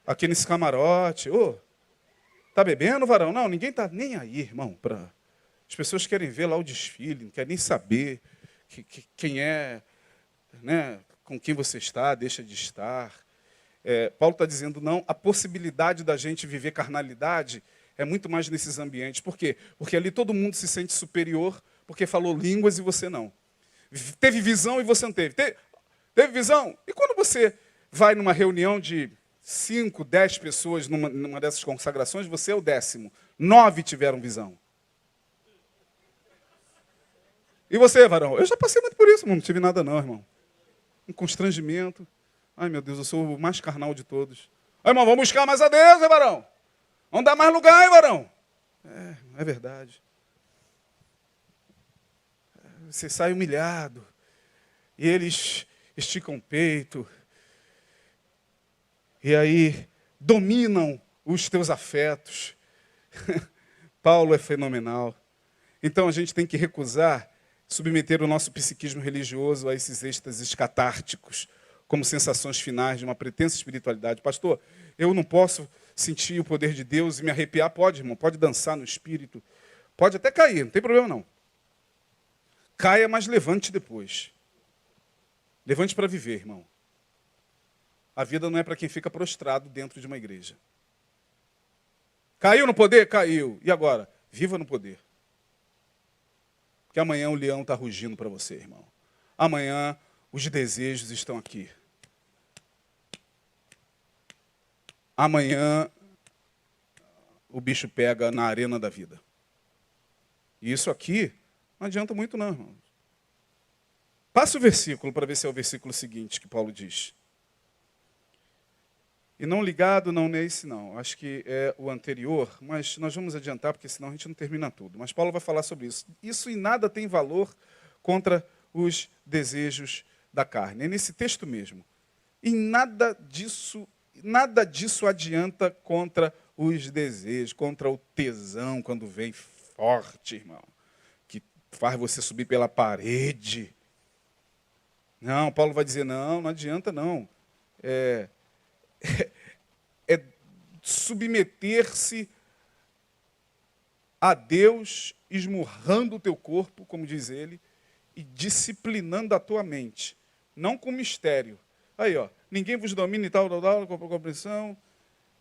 S1: aqui nesse camarote. Tá bebendo, varão? Não, ninguém está nem aí, irmão. As pessoas querem ver lá o desfile, não querem nem saber quem é, né, com quem você está, deixa de estar. Paulo está dizendo, não, a possibilidade da gente viver carnalidade é muito mais nesses ambientes. Por quê? Porque ali todo mundo se sente superior, porque falou línguas e você não. Teve visão e você não teve. Teve visão? E quando você vai numa reunião de 5, 10 pessoas numa dessas consagrações, você é o 10º. 9 tiveram visão. E você, varão? Eu já passei muito por isso, não tive nada não, irmão. Um constrangimento. Ai, meu Deus, eu sou o mais carnal de todos. Irmão, vamos buscar mais a Deus, hein, varão? Vamos dar mais lugar, hein, varão? É verdade. Você sai humilhado. E eles esticam o peito. E aí dominam os teus afetos. Paulo é fenomenal. Então a gente tem que recusar submeter o nosso psiquismo religioso a esses êxtases catárticos, como sensações finais de uma pretensa espiritualidade. Pastor, eu não posso sentir o poder de Deus e me arrepiar? Pode, irmão, pode dançar no espírito, pode até cair, não tem problema não. Caia, mas levante depois. Levante para viver, irmão. A vida não é para quem fica prostrado dentro de uma igreja. Caiu no poder? Caiu. E agora? Viva no poder. Porque amanhã o leão está rugindo para você, irmão. Amanhã os desejos estão aqui. Amanhã o bicho pega na arena da vida. E isso aqui não adianta muito não, irmão. Passa o versículo para ver se é o versículo seguinte que Paulo diz. E não ligado, não é esse não. Acho que é o anterior, mas nós vamos adiantar, porque senão a gente não termina tudo. Mas Paulo vai falar sobre isso. Isso em nada tem valor contra os desejos da carne. É nesse texto mesmo. E nada disso adianta contra os desejos, contra o tesão, quando vem forte, irmão. Que faz você subir pela parede. Não, Paulo vai dizer, não adianta não. É submeter-se a Deus, esmurrando o teu corpo, como diz ele, e disciplinando a tua mente. Não com mistério. Aí, ó, ninguém vos domina e tal, com compreensão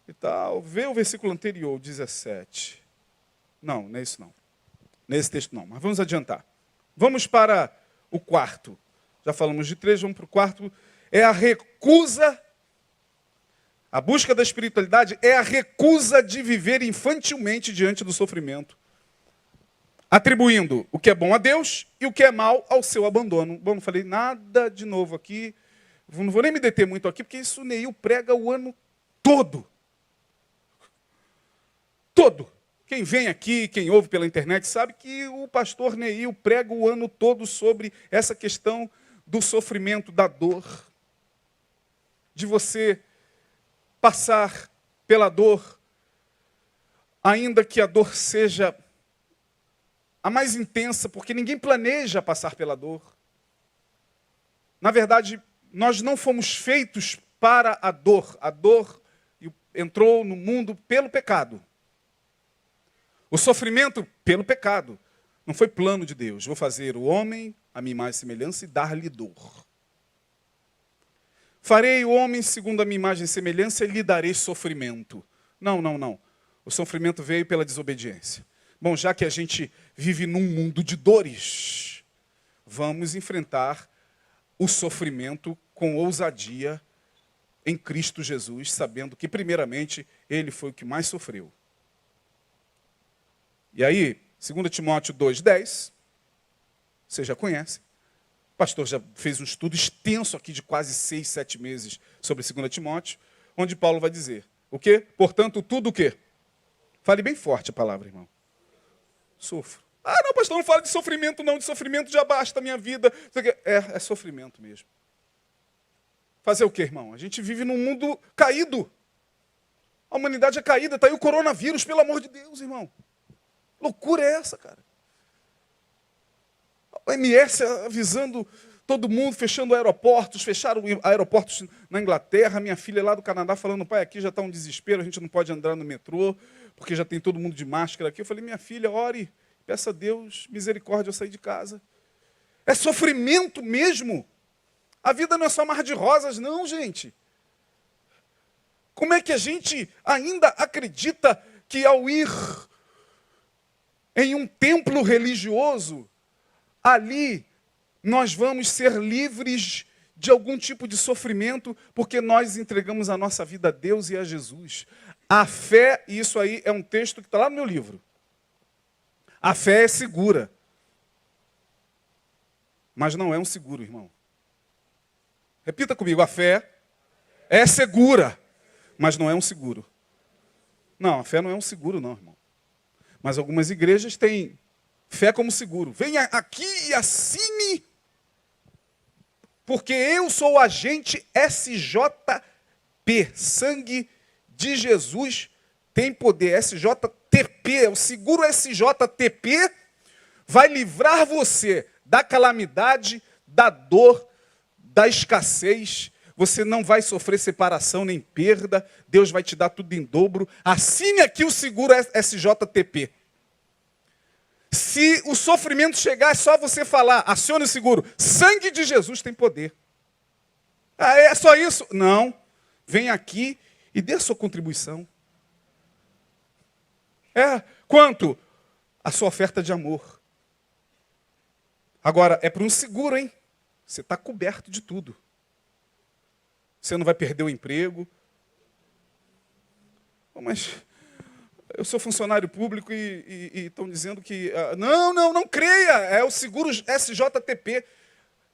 S1: e tal. Vê o versículo anterior, 17. Não é isso não. Nesse texto não, mas vamos adiantar. Vamos para o quarto. Já falamos de 3, vamos para o quarto. É a recusa. A busca da espiritualidade é a recusa de viver infantilmente diante do sofrimento, atribuindo o que é bom a Deus e o que é mal ao seu abandono. Bom, não falei nada de novo aqui, não vou nem me deter muito aqui, porque isso o Neil prega o ano todo. Todo. Quem vem aqui, quem ouve pela internet, sabe que o pastor Neil prega o ano todo sobre essa questão do sofrimento, da dor, de você passar pela dor, ainda que a dor seja a mais intensa, porque ninguém planeja passar pela dor. Na verdade, nós não fomos feitos para a dor. A dor entrou no mundo pelo pecado. O sofrimento pelo pecado. Não foi plano de Deus. Vou fazer o homem a minha imagem e semelhança e dar-lhe dor. Farei o homem segundo a minha imagem e semelhança e lhe darei sofrimento. Não. O sofrimento veio pela desobediência. Bom, já que a gente vive num mundo de dores, vamos enfrentar o sofrimento com ousadia em Cristo Jesus, sabendo que, primeiramente, Ele foi o que mais sofreu. E aí, 2 Timóteo 2,10, você já conhece. O pastor já fez um estudo extenso aqui de quase 6, 7 meses sobre 2 Timóteo, onde Paulo vai dizer, o quê? Portanto, tudo o quê? Fale bem forte a palavra, irmão. Sofro. Ah, não, pastor, não fala de sofrimento não, de sofrimento já basta a minha vida. É sofrimento mesmo. Fazer o quê, irmão? A gente vive num mundo caído. A humanidade é caída, está aí o coronavírus, pelo amor de Deus, irmão. Loucura é essa, cara? A OMS avisando todo mundo, fechando aeroportos, fecharam aeroportos na Inglaterra, minha filha lá do Canadá falando, pai, aqui já está um desespero, a gente não pode andar no metrô, porque já tem todo mundo de máscara aqui. Eu falei, minha filha, ore, peça a Deus misericórdia ao sair de casa. É sofrimento mesmo. A vida não é só mar de rosas, não, gente. Como é que a gente ainda acredita que ao ir em um templo religioso, ali nós vamos ser livres de algum tipo de sofrimento, porque nós entregamos a nossa vida a Deus e a Jesus. A fé, e isso aí é um texto que está lá no meu livro. A fé é segura. Mas não é um seguro, irmão. Repita comigo, a fé é segura, mas não é um seguro. Não, a fé não é um seguro, não, irmão. Mas algumas igrejas têm fé como seguro. Venha aqui e assine, porque eu sou o agente SJP, sangue de Jesus tem poder. SJTP, o seguro SJTP vai livrar você da calamidade, da dor, da escassez. Você não vai sofrer separação nem perda. Deus vai te dar tudo em dobro. Assine aqui o seguro SJTP. Se o sofrimento chegar, é só você falar, acione o seguro. Sangue de Jesus tem poder. Ah, é só isso? Não. Vem aqui e dê a sua contribuição. Quanto? A sua oferta de amor. Agora, é para um seguro, hein? Você está coberto de tudo. Você não vai perder o emprego. Mas eu sou funcionário público e estão dizendo que... Não creia. É o seguro SJTP.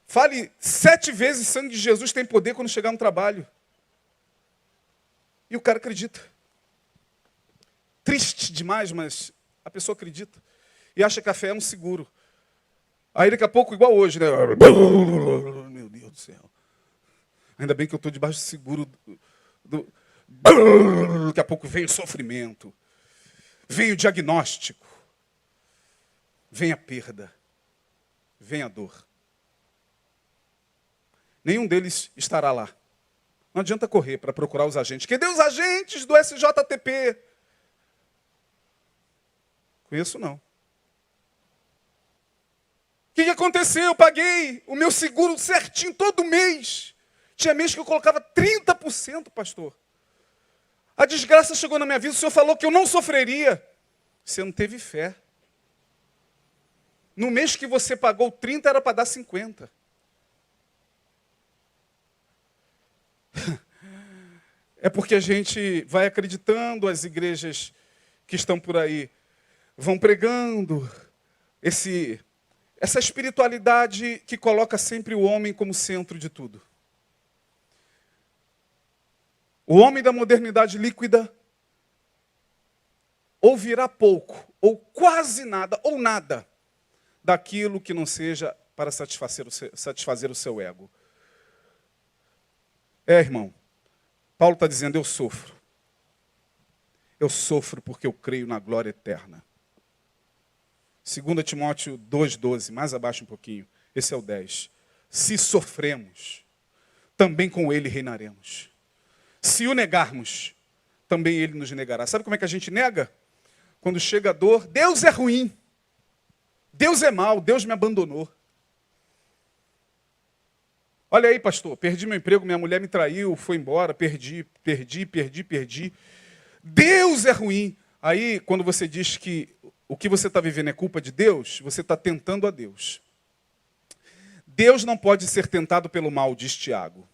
S1: Fale 7 vezes sangue de Jesus tem poder quando chegar no trabalho. E o cara acredita. Triste demais, mas a pessoa acredita. E acha que a fé é um seguro. Aí daqui a pouco, igual hoje, né? Meu Deus do céu. Ainda bem que eu estou debaixo do seguro daqui a pouco vem o sofrimento. Vem o diagnóstico. Vem a perda. Vem a dor. Nenhum deles estará lá. Não adianta correr para procurar os agentes. Cadê os agentes do SJTP? Conheço não. O que aconteceu? Eu paguei o meu seguro certinho todo mês. Tinha mês que eu colocava 30%, pastor. A desgraça chegou na minha vida, o senhor falou que eu não sofreria. Você não teve fé. No mês que você pagou 30, era para dar 50. É porque a gente vai acreditando, as igrejas que estão por aí vão pregando essa espiritualidade que coloca sempre o homem como centro de tudo. O homem da modernidade líquida ouvirá pouco, ou quase nada, ou nada, daquilo que não seja para satisfazer o seu ego. Irmão, Paulo está dizendo, eu sofro. Eu sofro porque eu creio na glória eterna. 2 Timóteo 2,12, mais abaixo um pouquinho. Esse é o 10. Se sofremos, também com ele reinaremos. Se o negarmos, também ele nos negará. Sabe como é que a gente nega? Quando chega a dor, Deus é ruim. Deus é mau, Deus me abandonou. Olha aí, pastor, perdi meu emprego, minha mulher me traiu, foi embora, perdi. Deus é ruim. Aí, quando você diz que o que você está vivendo é culpa de Deus, você está tentando a Deus. Deus não pode ser tentado pelo mal, diz Tiago.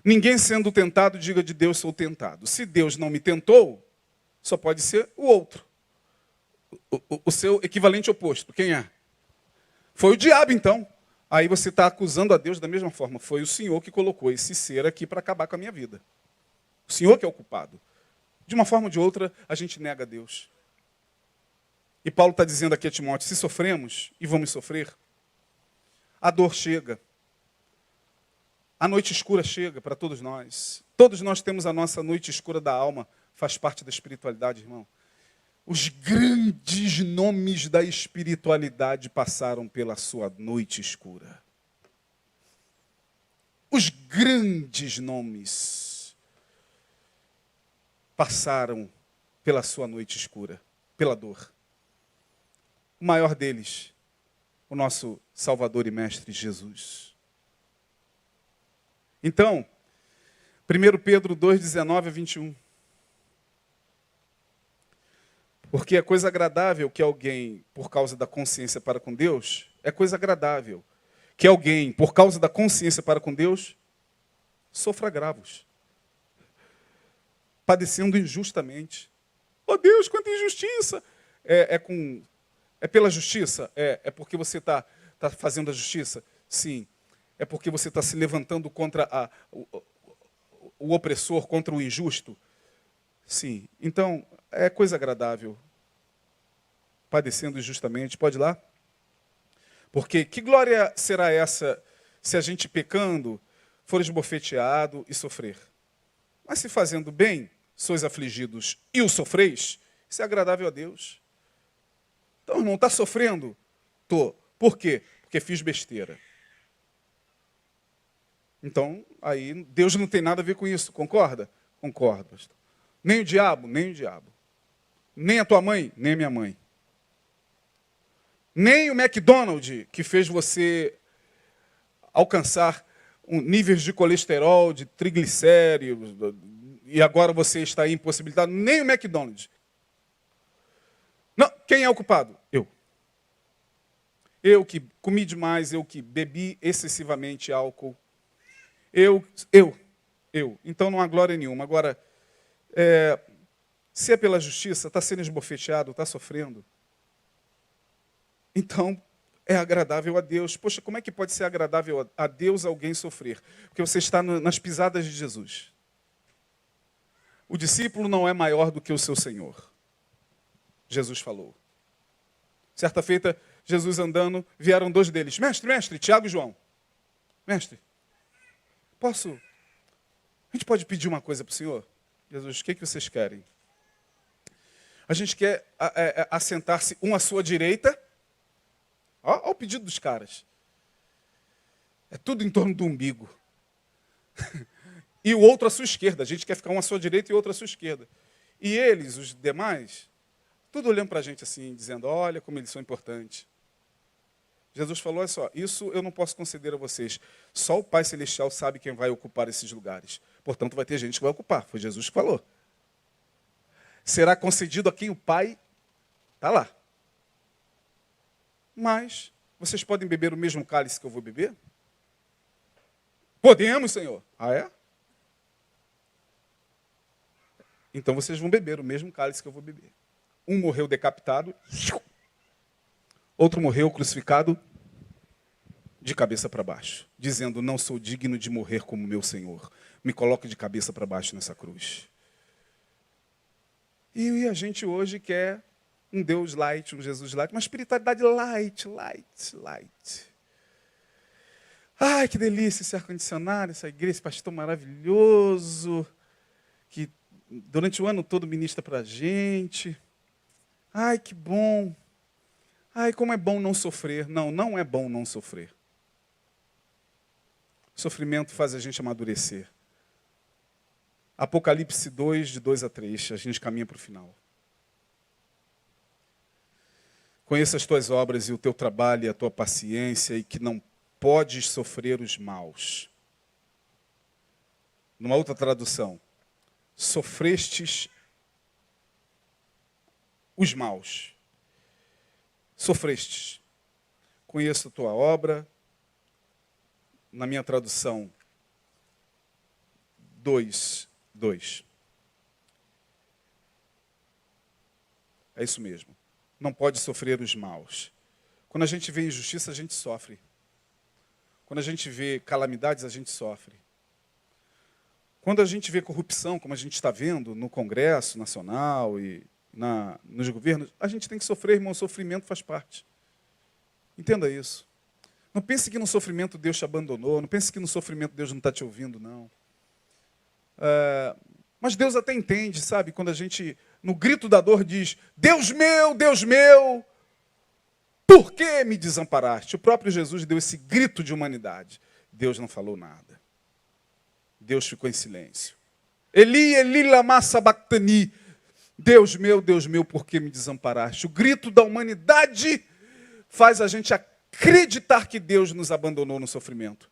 S1: Ninguém sendo tentado, diga de Deus sou tentado. Se Deus não me tentou, só pode ser o outro. O seu equivalente oposto. Quem é? Foi o diabo, então. Aí você está acusando a Deus da mesma forma. Foi o Senhor que colocou esse ser aqui para acabar com a minha vida. O Senhor que é o culpado. De uma forma ou de outra, a gente nega a Deus. E Paulo está dizendo aqui a Timóteo, se sofremos, e vamos sofrer, a dor chega. A noite escura chega para todos nós. Todos nós temos a nossa noite escura da alma. Faz parte da espiritualidade, irmão. Os grandes nomes da espiritualidade passaram pela sua noite escura. Os grandes nomes passaram pela sua noite escura, pela dor. O maior deles, o nosso Salvador e Mestre Jesus. Então, 1 Pedro 2, 19 a 21. Porque é coisa agradável que alguém, por causa da consciência para com Deus, é coisa agradável que alguém, por causa da consciência para com Deus, sofra agravos. Padecendo injustamente. Oh Deus, quanta injustiça! É pela justiça? É porque você está fazendo a justiça? Sim. É porque você está se levantando contra o opressor, contra o injusto? Sim. Então, é coisa agradável. Padecendo injustamente. Pode ir lá? Porque que glória será essa se a gente pecando for esbofeteado e sofrer? Mas se fazendo bem, sois afligidos e o sofreis, isso é agradável a Deus. Então, irmão, está sofrendo? Tô. Por quê? Porque fiz besteira. Então, aí, Deus não tem nada a ver com isso. Concorda? Concordo, pastor. Nem o diabo, nem o diabo. Nem a tua mãe, nem a minha mãe. Nem o McDonald's, que fez você alcançar níveis de colesterol, de triglicéridos, e agora você está aí impossibilitado. Nem o McDonald's. Não, quem é o culpado? Eu. Eu que comi demais, eu que bebi excessivamente álcool. Eu. Então não há glória nenhuma. Agora, se é pela justiça, está sendo esbofeteado, está sofrendo. Então, é agradável a Deus. Poxa, como é que pode ser agradável a Deus alguém sofrer? Porque você está nas pisadas de Jesus. O discípulo não é maior do que o seu Senhor. Jesus falou. Certa feita, Jesus andando, vieram 2 deles. Mestre, Tiago e João. Mestre, a gente pode pedir uma coisa para o Senhor? Jesus, o que vocês querem? A gente quer assentar-se um à sua direita. Olha o pedido dos caras. É tudo em torno do umbigo. E o outro à sua esquerda. A gente quer ficar um à sua direita e outro à sua esquerda. E eles, os demais, tudo olhando para a gente assim, dizendo, olha como eles são importantes. Jesus falou, olha só, isso eu não posso conceder a vocês. Só o Pai Celestial sabe quem vai ocupar esses lugares. Portanto, vai ter gente que vai ocupar. Foi Jesus que falou. Será concedido a quem o Pai está lá. Mas, vocês podem beber o mesmo cálice que eu vou beber? Podemos, Senhor. Ah, é? Então vocês vão beber o mesmo cálice que eu vou beber. Um morreu decapitado, outro morreu crucificado de cabeça para baixo, dizendo, não sou digno de morrer como meu Senhor. Me coloque de cabeça para baixo nessa cruz. E a gente hoje quer um Deus light, um Jesus light, uma espiritualidade light. Ai, que delícia esse ar-condicionado, essa igreja, esse pastor maravilhoso, que durante o ano todo ministra para a gente. Ai, que bom. Ai, como é bom não sofrer. Não, não é bom não sofrer. Sofrimento faz a gente amadurecer. Apocalipse 2, de 2 a 3, a gente caminha para o final. Conheça as tuas obras e o teu trabalho e a tua paciência e que não podes sofrer os maus. Numa outra tradução, sofrestes os maus. Sofrestes. Conheço a tua obra. Na minha tradução, 2. É isso mesmo. Não pode sofrer os maus. Quando a gente vê injustiça, a gente sofre. Quando a gente vê calamidades, a gente sofre. Quando a gente vê corrupção, como a gente está vendo no Congresso Nacional e nos governos, a gente tem que sofrer, irmão. O sofrimento faz parte. Entenda isso. Não pense que no sofrimento Deus te abandonou. Não pense que no sofrimento Deus não está te ouvindo, não. Mas Deus até entende, sabe? Quando a gente, no grito da dor, diz, Deus meu, por que me desamparaste? O próprio Jesus deu esse grito de humanidade. Deus não falou nada. Deus ficou em silêncio. Eli, Eli, lama sabachthani. Deus meu, por que me desamparaste? O grito da humanidade faz a gente acreditar que Deus nos abandonou no sofrimento.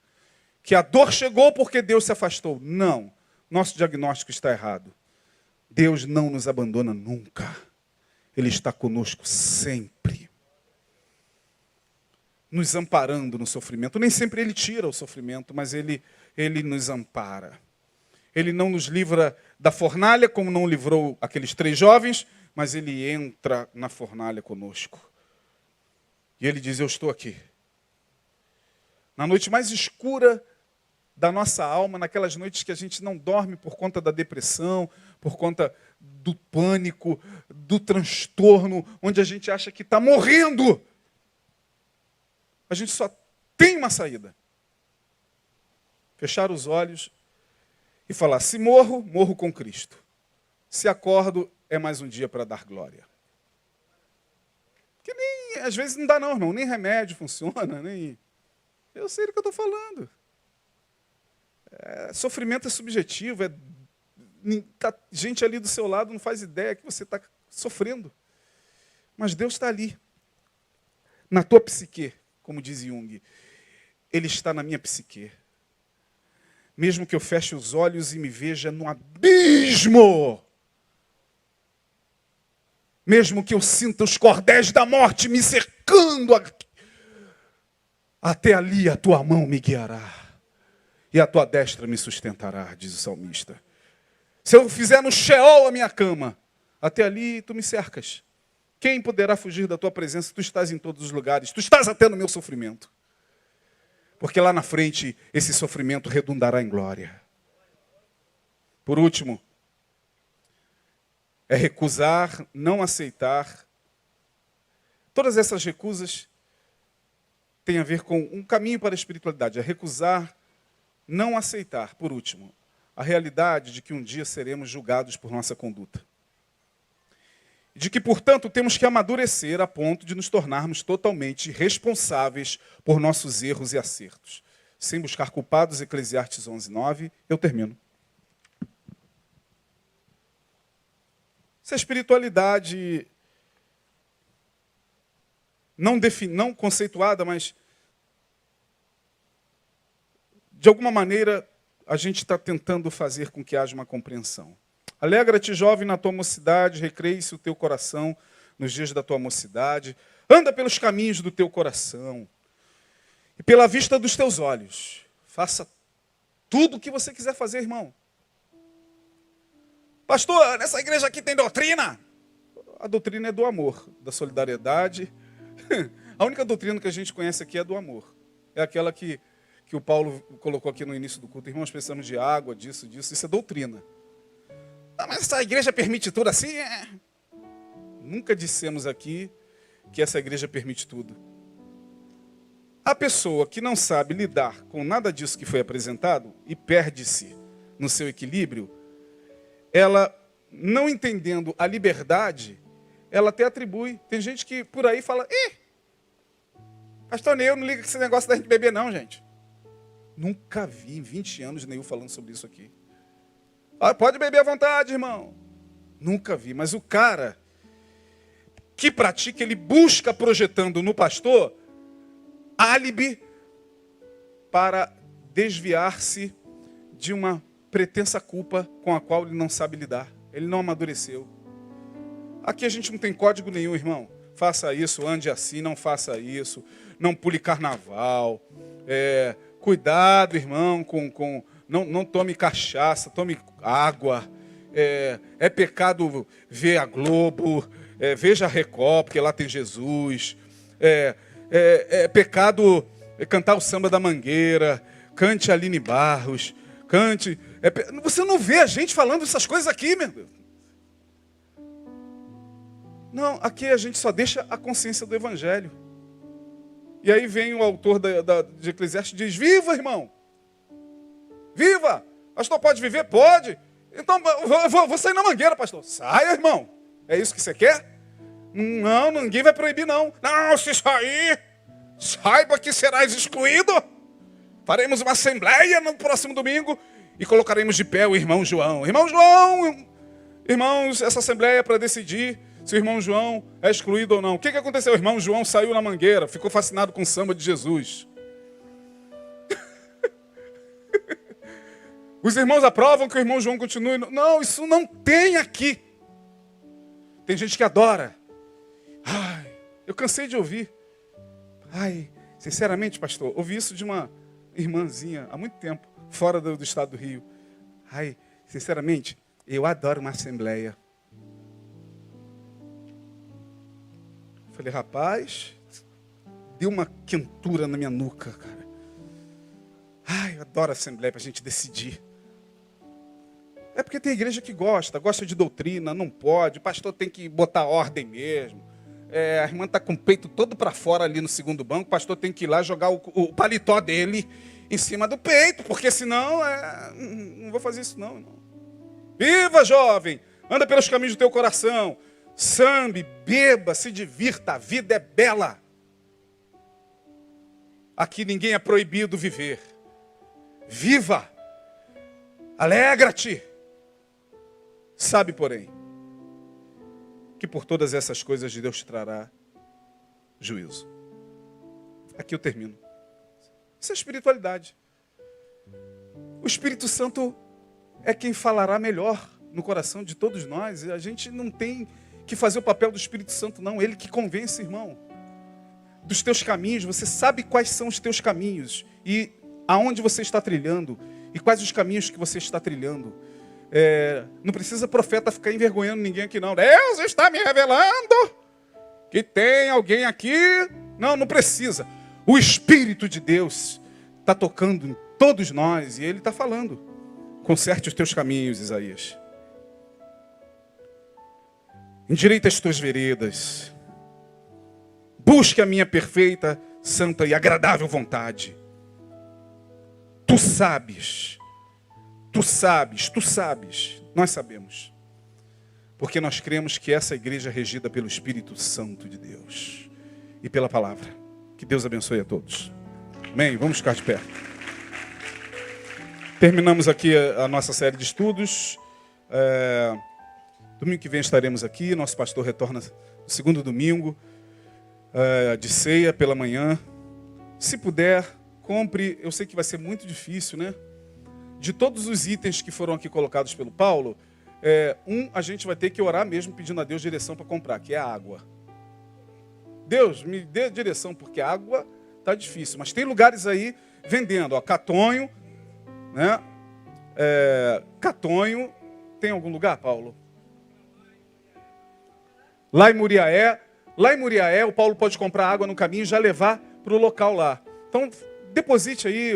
S1: Que a dor chegou porque Deus se afastou. Não. Nosso diagnóstico está errado. Deus não nos abandona nunca. Ele está conosco sempre. Nos amparando no sofrimento. Nem sempre Ele tira o sofrimento, mas Ele nos ampara. Ele não nos livra da fornalha, como não livrou aqueles 3 jovens, mas Ele entra na fornalha conosco. E Ele diz, eu estou aqui. Na noite mais escura da nossa alma, naquelas noites que a gente não dorme por conta da depressão, por conta do pânico, do transtorno, onde a gente acha que está morrendo. A gente só tem uma saída. Fechar os olhos e falar, se morro, morro com Cristo. Se acordo, é mais um dia para dar glória. Que nem, às vezes não dá não, irmão. Nem remédio funciona, nem... Eu sei do que eu estou falando. Sofrimento é subjetivo. Gente ali do seu lado não faz ideia que você está sofrendo. Mas Deus está ali. Na tua psique, como diz Jung. Ele está na minha psique. Mesmo que eu feche os olhos e me veja no abismo. Mesmo que eu sinta os cordéis da morte me cercando, até ali a tua mão me guiará. E a tua destra me sustentará, diz o salmista. Se eu fizer no Sheol a minha cama, até ali tu me cercas. Quem poderá fugir da tua presença? Tu estás em todos os lugares. Tu estás até no meu sofrimento. Porque lá na frente, esse sofrimento redundará em glória. Por último, é recusar, não aceitar. Todas essas recusas têm a ver com um caminho para a espiritualidade. É recusar, não aceitar. Por último, a realidade de que um dia seremos julgados por nossa conduta. De que, portanto, temos que amadurecer a ponto de nos tornarmos totalmente responsáveis por nossos erros e acertos. Sem buscar culpados, Eclesiastes 11:9, eu termino. Se a espiritualidade não conceituada, mas de alguma maneira a gente está tentando fazer com que haja uma compreensão. Alegra-te, jovem, na tua mocidade, recreie-se o teu coração nos dias da tua mocidade. Anda pelos caminhos do teu coração e pela vista dos teus olhos. Faça tudo o que você quiser fazer, irmão. Pastor, nessa igreja aqui tem doutrina? A doutrina é do amor, da solidariedade. A única doutrina que a gente conhece aqui é do amor. É aquela que o Paulo colocou aqui no início do culto. Irmãos, precisamos de água, disso. Isso é doutrina. Ah, mas essa igreja permite tudo assim? Nunca dissemos aqui que essa igreja permite tudo. A pessoa que não sabe lidar com nada disso que foi apresentado e perde-se no seu equilíbrio, ela, não entendendo a liberdade, ela até atribui. Tem gente que por aí fala, pastor Neil, não liga com esse negócio da gente beber não, gente. Nunca vi em 20 anos Neil falando sobre isso aqui. Pode beber à vontade, irmão. Nunca vi, mas o cara que pratica, ele busca projetando no pastor álibi para desviar-se de uma pretensa culpa com a qual ele não sabe lidar. Ele não amadureceu. Aqui a gente não tem código nenhum, irmão. Faça isso, ande assim, não faça isso. Não pule carnaval. Cuidado, irmão, não tome cachaça, tome água. É pecado ver a Globo, veja a Record, porque lá tem Jesus. É pecado cantar o samba da Mangueira, cante Aline Barros, cante... Você não vê a gente falando essas coisas aqui, meu Deus. Não, aqui a gente só deixa a consciência do Evangelho. E aí vem o autor de Eclesiastes e diz, viva, irmão! Viva! Pastor, pode viver? Pode! Então, vou sair na Mangueira, pastor. Saia, irmão! É isso que você quer? Não, ninguém vai proibir, não. Não, se sair, saiba que serás excluído. Faremos uma assembleia no próximo domingo e colocaremos de pé o irmão João. Irmão João, irmãos, essa assembleia é para decidir se o irmão João é excluído ou não. O que aconteceu? O irmão João saiu na Mangueira, ficou fascinado com o samba de Jesus. Os irmãos aprovam que o irmão João continue. Não, isso não tem aqui. Tem gente que adora. Ai, eu cansei de ouvir. Ai, sinceramente, pastor, ouvi isso de uma irmãzinha há muito tempo, fora do estado do Rio. Ai, sinceramente, eu adoro uma assembleia. Falei, rapaz, deu uma quentura na minha nuca, cara. Ai, Eu adoro a assembleia para a gente decidir. É porque tem igreja que gosta de doutrina, não pode, o pastor tem que botar ordem mesmo. A irmã está com o peito todo para fora ali no segundo banco, o pastor tem que ir lá jogar o paletó dele em cima do peito, porque senão, não vou fazer isso não, irmão. Viva, jovem! Anda pelos caminhos do teu coração. Sambe, beba, se divirta, a vida é bela. Aqui ninguém é proibido viver. Viva! Alegra-te! Sabe, porém, que por todas essas coisas Deus trará juízo. Aqui eu termino. Isso é espiritualidade. O Espírito Santo é quem falará melhor no coração de todos nós. A gente não tem que fazer o papel do Espírito Santo, não. Ele que convence, irmão. Dos teus caminhos, você sabe quais são os teus caminhos e aonde você está trilhando e quais os caminhos que você está trilhando. Não precisa profeta ficar envergonhando ninguém aqui, não. Deus está me revelando que tem alguém aqui. Não precisa. O Espírito de Deus está tocando em todos nós e Ele está falando. Conserte os teus caminhos, Isaías. Endireita as tuas veredas. Busque a minha perfeita, santa e agradável vontade. Tu sabes, nós sabemos. Porque nós cremos que essa igreja é regida pelo Espírito Santo de Deus e pela palavra. Que Deus abençoe a todos. Amém? Vamos ficar de pé. Terminamos aqui a nossa série de estudos. Domingo que vem estaremos aqui. Nosso pastor retorna no segundo domingo de ceia pela manhã. Se puder, compre. Eu sei que vai ser muito difícil, né? De todos os itens que foram aqui colocados pelo Paulo, a gente vai ter que orar mesmo pedindo a Deus direção para comprar, que é a água. Deus, me dê direção, porque a água está difícil. Mas tem lugares aí vendendo, Catonho, né? Catonho, tem algum lugar, Paulo? Lá em Muriaé, o Paulo pode comprar água no caminho e já levar para o local lá. Então, deposite aí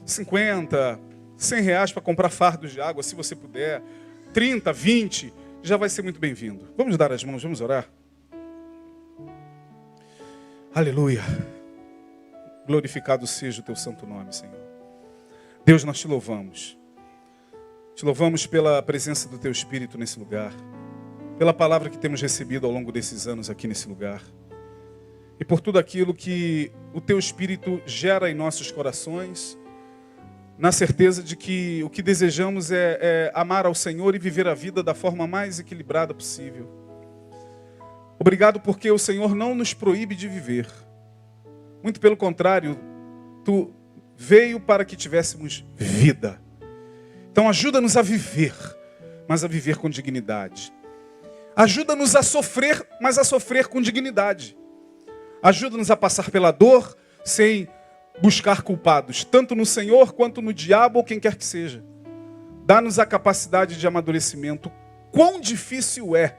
S1: 50, 100 reais para comprar fardos de água, se você puder. 30, 20, já vai ser muito bem-vindo. Vamos dar as mãos, vamos orar? Aleluia. Glorificado seja o teu santo nome, Senhor. Deus, nós te louvamos. Te louvamos pela presença do teu Espírito nesse lugar. Pela palavra que temos recebido ao longo desses anos aqui nesse lugar. E por tudo aquilo que o teu Espírito gera em nossos corações, na certeza de que o que desejamos é amar ao Senhor e viver a vida da forma mais equilibrada possível. Obrigado porque o Senhor não nos proíbe de viver. Muito pelo contrário, tu veio para que tivéssemos vida. Então ajuda-nos a viver, mas a viver com dignidade. Ajuda-nos a sofrer, mas a sofrer com dignidade. Ajuda-nos a passar pela dor sem buscar culpados, tanto no Senhor quanto no diabo ou quem quer que seja. Dá-nos a capacidade de amadurecimento. Quão difícil é,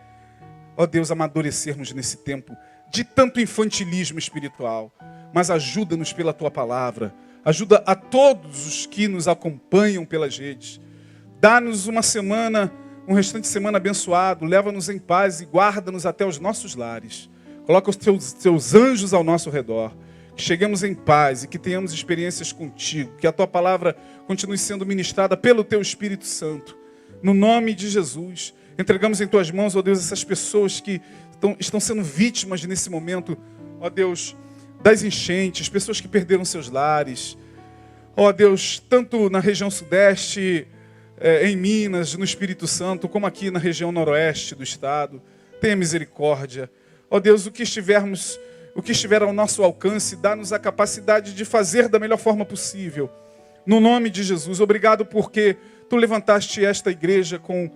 S1: ó Deus, amadurecermos nesse tempo de tanto infantilismo espiritual. Mas ajuda-nos pela tua palavra. Ajuda a todos os que nos acompanham pelas redes. Dá-nos uma semana, um restante de semana abençoado. Leva-nos em paz e guarda-nos até os nossos lares. Coloca os teus anjos ao nosso redor. Que cheguemos em paz e que tenhamos experiências contigo. Que a tua palavra continue sendo ministrada pelo teu Espírito Santo. No nome de Jesus. Entregamos em tuas mãos, ó Deus, essas pessoas que estão sendo vítimas nesse momento, ó Deus, das enchentes, pessoas que perderam seus lares. Ó Deus, tanto na região sudeste, em Minas, no Espírito Santo, como aqui na região noroeste do estado. Tenha misericórdia. Ó Deus, o que estiver ao nosso alcance, dá-nos a capacidade de fazer da melhor forma possível. No nome de Jesus, obrigado porque tu levantaste esta igreja com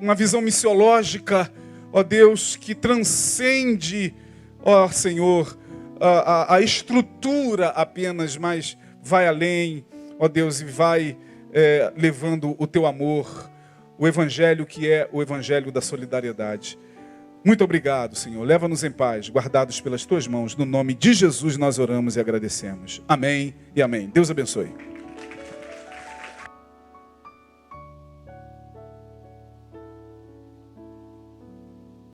S1: uma visão missiológica, ó Deus, que transcende, ó Senhor, a estrutura apenas, mas vai além, ó Deus, e vai levando o teu amor, o evangelho que é o evangelho da solidariedade. Muito obrigado, Senhor. Leva-nos em paz, guardados pelas tuas mãos. No nome de Jesus nós oramos e agradecemos. Amém e amém. Deus abençoe.